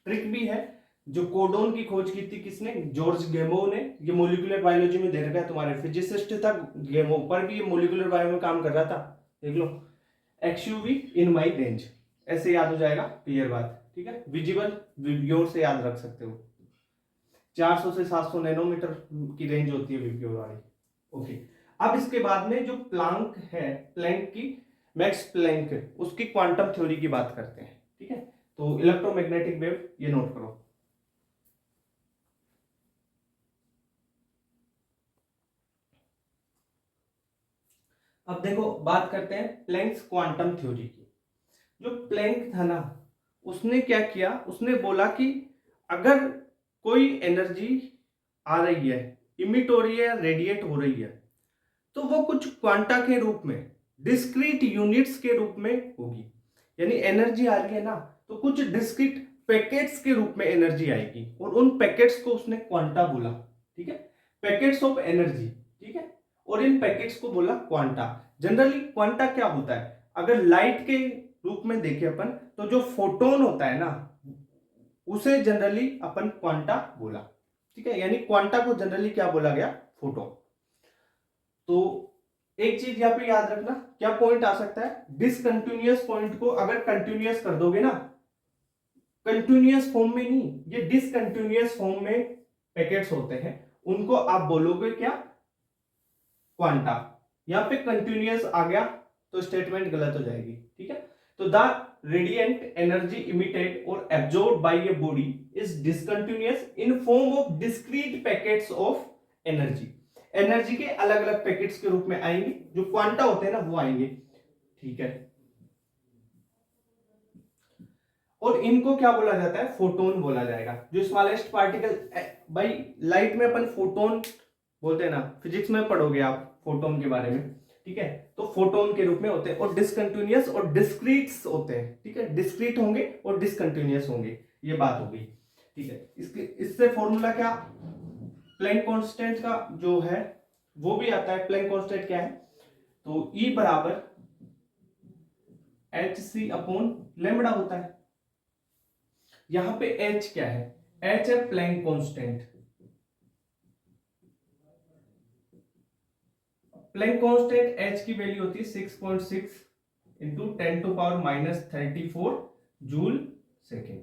ट्रिक भी है, जो कोडोन की खोज की थी किसने, जॉर्ज गेमो ने। ये मोलिकुलर बायोलॉजी में दे रखा है, तुम्हारे फिजिसिस्ट था गेमो, पर भी ये मोलिकुलर बायो में काम कर रहा था, देख लो। एक्सयूवी इन माई रेंज, ऐसे याद हो जाएगा, क्लियर बात। ठीक है, विजिबल विब्ग्योर से याद रख सकते हो। 400 से 700 नैनोमीटर की रेंज होती है विब्ग्योर वाली। ओके, अब इसके बाद में जो प्लांक है, प्लैंक की, मैक्स प्लैंक, उसकी क्वांटम थ्योरी की बात करते हैं। ठीक है, तो इलेक्ट्रोमैग्नेटिक वेव ये नोट करो। अब देखो बात करते हैं प्लैंक्स क्वांटम थ्योरी की। जो प्लैंक था ना, उसने क्या किया, उसने बोला कि अगर कोई एनर्जी आ रही है, इमिट हो रही है, रेडिएट हो रही है, तो वो कुछ क्वांटा के रूप में, डिस्क्रीट यूनिट्स के रूप में होगी। यानी एनर्जी आ रही है ना, तो कुछ डिस्क्रीट पैकेट्स के रूप में एनर्जी आएगी, और उन पैकेट्स को उसने क्वांटा बोला। ठीक है, पैकेट्स ऑफ एनर्जी। ठीक है, और इन पैकेट्स को बोला क्वांटा। जनरली क्वांटा क्या होता है, अगर लाइट के रूप में देखें अपन, तो जो फोटोन होता है ना, उसे जनरली अपन क्वांटा बोला। ठीक है, यानी क्वांटा को जनरली क्या बोला गया, फोटोन। तो एक चीज यहां पे याद रखना, क्या पॉइंट आ सकता है, डिसकंटिन्यूअस पॉइंट को अगर कंटिन्यूअस कर दोगे ना, कंटिन्यूअस फॉर्म में नहीं, ये डिसकंटिन्यूअस फॉर्म में पैकेट्स होते हैं, उनको आप बोलोगे क्या, क्वांटा। यहां पे कंटिन्यूअस आ गया तो स्टेटमेंट गलत हो जाएगी। ठीक है, तो द रेडिएंट एनर्जी इमिटेड और absorb by a body is discontinuous in form of discrete packets of energy. Energy के अलग अलग पैकेट्स के रूप में आएंगे, जो क्वांटा होते हैं ना वो आएंगे। ठीक है, और इनको क्या बोला जाता है, फोटोन बोला जाएगा। जो स्मॉलेस्ट पार्टिकल, भाई लाइट में अपन फोटोन बोलते हैं ना, फिजिक्स में पढ़ोगे आप फोटोन के बारे में। ठीक है, तो फोटोन के रूप में होते हैं, और डिसकंटिन्यूअस और डिस्क्रीट्स होते हैं। ठीक है, डिस्क्रीट होंगे और डिसकंटिन्यूअस होंगे, ये बात हो गई। ठीक है, इसके इससे फॉर्मूला क्या, प्लैंक कांस्टेंट का जो है वो भी आता है। प्लैंक कांस्टेंट क्या है, तो E बराबर hc अपॉन लेमडा होता है। यहां पे H क्या है, H है Planck constant. Planck constant H की वैल्यू होती है 6.6 इंटू 10⁻34 जूल सेकेंड।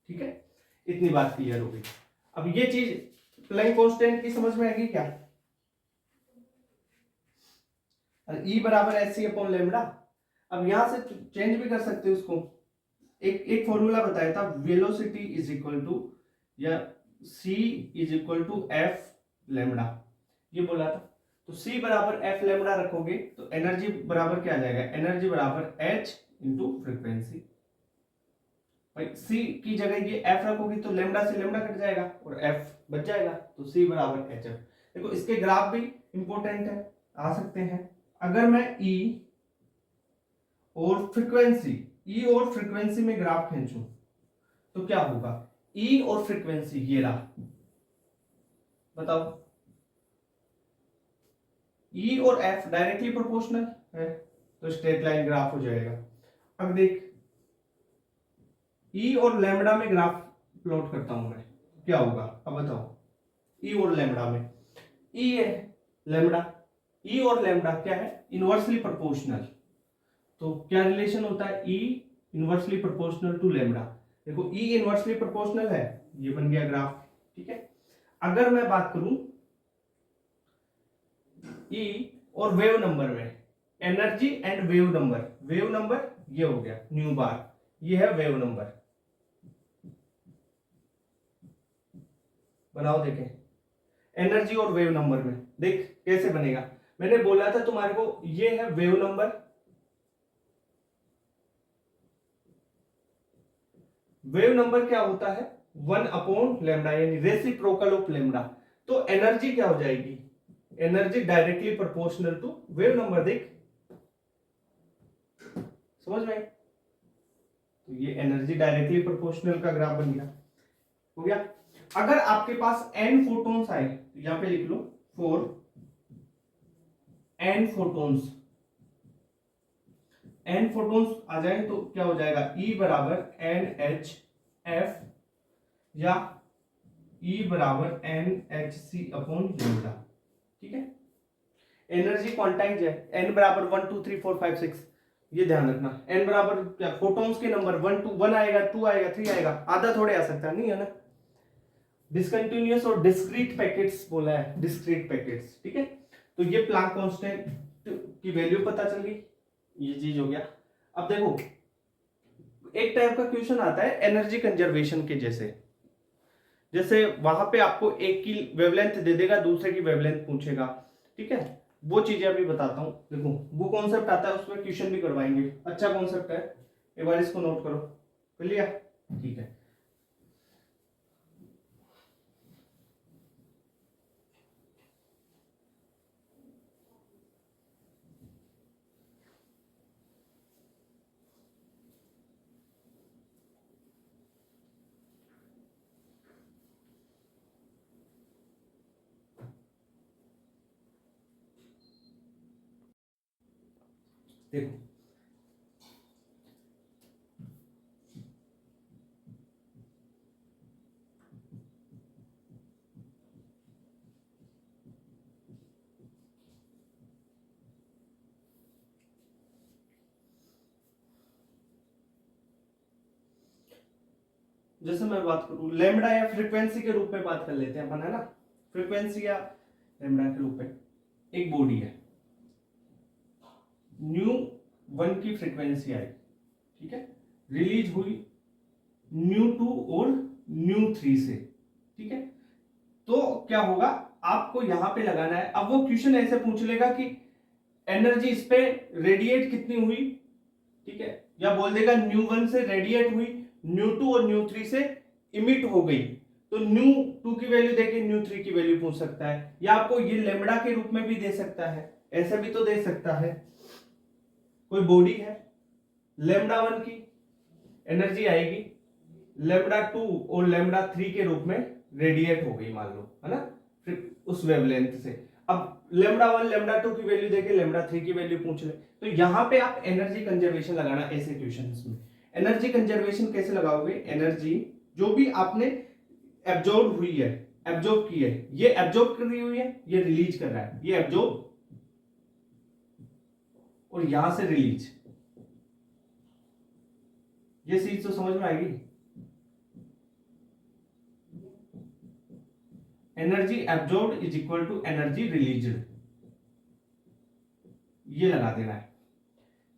ठीक है, इतनी बात क्लियर हो गई। अब ये चीज प्लैंक कांस्टेंट की समझ में आएगी क्या, E बराबर hc अपॉन लेमडा। अब यहां से चेंज भी कर सकते हो उसको। एक फॉर्मूला बताया था, वेलोसिटी इज इक्वल टू, या c is equal to F lambda, ये बोला था। तो c बराबर एफ लेमडा रखोगे तो एनर्जी बराबर क्या आ जाएगा, एनर्जी बराबर h इंटू फ्रीक्वेंसी। भाई c की जगह ये f रखोगे तो लेमडा से लेमडा कट जाएगा और f बच जाएगा, तो c बराबर hf। देखो इसके ग्राफ भी इंपॉर्टेंट है, आ सकते हैं। अगर मैं e और फ्रीक्वेंसी में ग्राफ खींचूं तो क्या होगा, E और फ्रीक्वेंसी ये रहा, बताओ। E और F डायरेक्टली प्रोपोर्शनल है, तो स्ट्रेट लाइन ग्राफ हो जाएगा। अब देख, E और लैम्बडा में ग्राफ प्लॉट करता हूं मैं, क्या होगा, अब बताओ। E और लैम्बडा में, E है लैम्बडा, E और लैम्बडा क्या है, इनवर्सली प्रोपोर्शनल। तो क्या रिलेशन होता है, E inversely proportional to lambda. देखो E इनवर्सली प्रोपोर्शनल है, ये बन गया ग्राफ। ठीक है, अगर मैं बात करूं E और वेव नंबर में, एनर्जी एंड वेव नंबर ये हो गया न्यू बार, ये है वेव नंबर। बनाओ देखें, एनर्जी और वेव नंबर में देख कैसे बनेगा। मैंने बोला था तुम्हारे को, ये है वेव नंबर, वेव नंबर क्या होता है 1/λ, यानी रेसिप्रोकल ऑफ लैम्डा। तो एनर्जी क्या हो जाएगी, energy directly proportional to wave number. देख समझ में, तो ये एनर्जी डायरेक्टली प्रोपोर्शनल का ग्राफ बन गया, हो गया। अगर आपके पास n फोटॉन्स आए तो यहां पे लिख लो 4 n फोटॉन्स, n फोटॉन्स आ जाए तो क्या हो जाएगा, E बराबर NHF या E बराबर NHC अपॉन लैम्डा। ठीक है, एनर्जी क्वांटाइज है, n बराबर 1 2 3 4 5 6, ये ध्यान रखना। n बराबर क्या, फोटॉन्स के नंबर 1 2 1 आएगा, 2 आएगा, 3 आएगा, आधा थोड़े आ सकता नहीं है ना। डिसकंटिन्यूअस और डिस्क्रीट पैकेट्स बोला है, डिस्क्रीट पैकेट्स। ठीक है, तो ये प्लैंक कांस्टेंट की वैल्यू पता चल गई, ये चीज हो गया। अब देखो एक टाइप का क्वेश्चन आता है एनर्जी कंजर्वेशन के जैसे, जैसे वहां पे आपको एक की वेवलेंथ दे देगा, दूसरे की वेवलेंथ पूछेगा। ठीक है, वो चीजें अभी बताता हूं। देखो वो कॉन्सेप्ट आता है, उसमें क्वेश्चन भी करवाएंगे, अच्छा कॉन्सेप्ट है, एक बार इसको नोट करो, कर लिया? ठीक है, देखो जैसे मैं बात करूं लैम्डा या फ्रीक्वेंसी के रूप में बात कर लेते हैं अपन, है ना। फ्रीक्वेंसी या लैम्डा के रूप में एक बॉडी है, न्यू 1 की फ्रीक्वेंसी आई, ठीक है, रिलीज हुई न्यू 2 और न्यू 3 से। ठीक है, तो क्या होगा, आपको यहां पे लगाना है। अब वो क्वेश्चन ऐसे पूछ लेगा कि एनर्जी इस पे रेडिएट कितनी हुई, ठीक है, या बोल देगा न्यू 1 से रेडिएट हुई, न्यू 2 और न्यू 3 से इमिट हो गई। तो न्यू 2 की वैल्यू देके न्यू 3 की वैल्यू पूछ सकता है, या आपको ये लेमड़ा के रूप में भी दे सकता है, ऐसे भी तो दे सकता है। कोई बॉडी है, लेमड़ा 1 की एनर्जी आएगी, लेमड़ा 2 और लेमड़ा 3 के रूप में रेडिएट हो गई मान लो, है ना, फिर उस वेवलेंथ से। अब लेमड़ा 1 लेमड़ा 2 की वैल्यू देके लेमड़ा 3 की वैल्यू पूछ ले, तो यहां पे आप एनर्जी कंजर्वेशन लगाना ऐसे क्वेश्चंस में। एनर्जी कंजर्वेशन कैसे लगाओगे, एनर्जी जो भी आपने एब्जॉर्ब हुई है, एब्जॉर्ब की है, ये एब्जॉर्ब कर रही हुई है, ये रिलीज कर रहा है, ये एब्जॉर्ब और यहां से रिलीज, ये चीज तो समझ में आएगी। Energy absorb is equal to energy released, ये लगा देना है।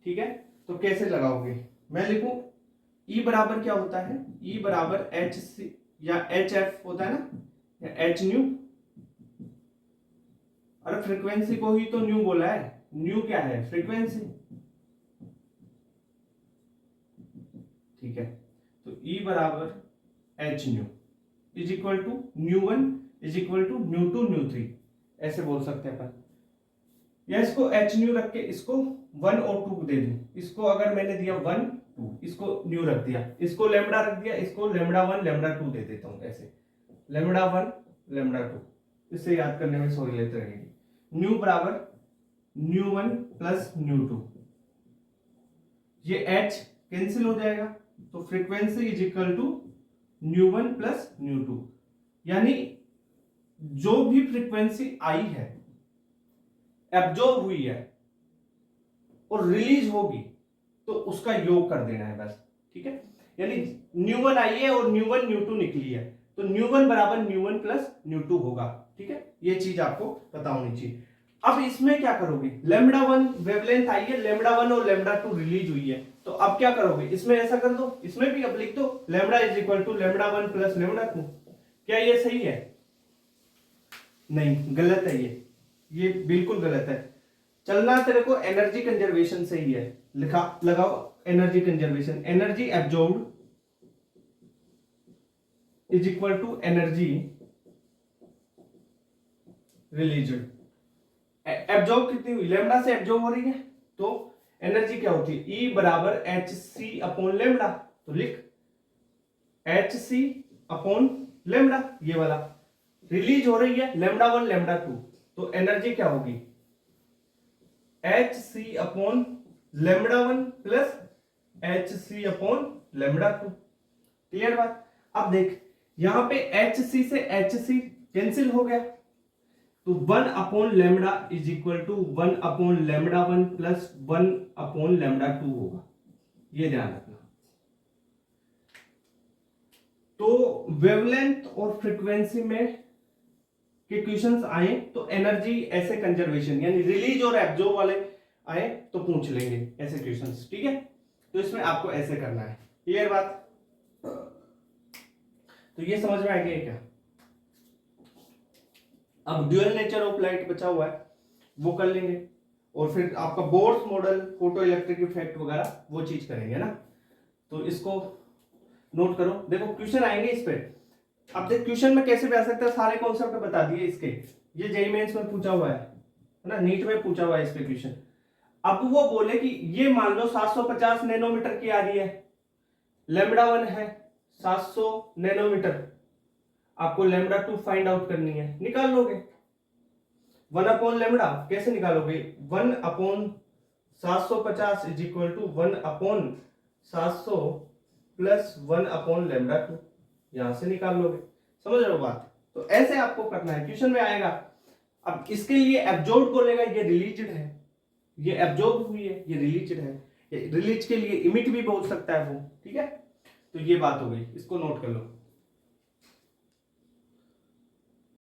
ठीक है, तो कैसे लगाओगे, मैं लिखूं E बराबर क्या होता है, E बराबर एच सी या एच एफ होता है ना, या एच न्यू। अरे फ्रीक्वेंसी को ही तो न्यू बोला है, न्यू क्या है, फ्रीक्वेंसी। ठीक है, तो E बराबर H nu is equal to nu 1 is equal to nu 2 nu 3, ऐसे बोल सकते हैं अपन। या इसको एच न्यू रख के इसको 1 और 2 दे दूं, इसको अगर मैंने दिया 1 2, इसको न्यू रख दिया, इसको लेमड़ा रख दिया, इसको लेमड़ा 1 लेमड़ा 2 दे देता हूं, ऐसे लेमड़ा 1 लेमड़ा 2, इससे याद करने में सहूलियत रहेगी। न्यू बराबर न्यू 1 प्लस न्यू 2, ये एच कैंसिल हो जाएगा, तो frequency is equal to nu 1 plus nu 2, यानी जो भी फ्रीक्वेंसी आई है, एब्जॉर्ब हुई है और रिलीज होगी, तो उसका योग कर देना है बस। ठीक है, यानी न्यू 1 आई है और न्यू 1 न्यू 2 निकली है, तो न्यू 1 बराबर न्यू 1 प्लस न्यू 2 होगा। ठीक है, ये चीज आपको पता होनी चाहिए। अब इसमें क्या करोगे, लेमड़ा 1 वेवलेंथ आई है, लेमड़ा 1 और लेमड़ा 2 रिलीज हुई है, तो अब क्या करोगे, इसमें ऐसा कर दो, इसमें भी अब लिख दो lambda is equal to lambda 1 plus lambda 2। क्या ये सही है, नहीं गलत है, ये बिल्कुल गलत है। चलना तेरे को एनर्जी कंजर्वेशन से ही है, लिखा लगाओ energy conservation, energy absorb is equal to energy released. Absorb कितनी हुई, लेमडा से एब्जॉर्ब हो रही है, तो एनर्जी क्या होती है, ई बराबर एच सी अपॉन लेमडा। तो लिख एच सी अपॉन लेमडा, ये वाला रिलीज हो रही है लेमडा 1 लेमडा 2, तो एनर्जी क्या होगी H C upon lambda 1 plus H C upon lambda 2। Clear बात। अब देख यहां पे एच सी से एच सी कैंसिल हो गया, तो 1 upon lambda is equal to 1 upon lambda 1 plus 1 upon lambda 2 होगा, ये ध्यान रखना। तो वेवलेंथ और फ्रीक्वेंसी में के क्वेश्चंस आए तो एनर्जी ऐसे कंजर्वेशन यानी रिलीज और एब्जॉर्ब वाले आए तो पूछ लेंगे ऐसे क्वेश्चंस, ठीक है। तो इसमें आपको ऐसे करना है, क्लियर बात। तो ये समझ में आ गया क्या। अब ड्यूअल नेचर ऑफ लाइट बचा हुआ है, वो कर लेंगे, और फिर आपका Bohr's model, photo electric effect वगैरह वो चीज करेंगे ना। तो इसको नोट करो, देखो क्वेश्चन आएंगे इस पे। अब देख क्वेश्चन में कैसे भी आ सकता है, सारे कॉन्सेप्ट बता दिए इसके, ये जेईई मेंस में पूछा हुआ है ना, नीट में पूछा हुआ है इस पे क्वेश्चन। अब वो बोले कि ये मान लो 750 नैनोमीटर की आ रही है, लेमडा 1 है 700 नैनोमीटर, आपको लेमडा 2 फाइंड आउट करनी है, निकाल लोगे 1 अपॉन लेमडा, कैसे निकालोगे 1 upon 750 is equal to 1 upon 700 plus 1 upon lambda 2, यहां से निकाल लोगे। समझ रहे हो बात। तो ऐसे आपको करना है, क्वेश्चन में आएगा। अब इसके लिए एब्जॉर्ब बोलेगा, ये रिलीज्ड है, ये एब्जॉर्ब हुई है, ये रिलीज्ड है, ये रिलीज के लिए इमिट भी बोल सकता है वो, ठीक है। तो ये बात हो गई, इसको नोट कर लो।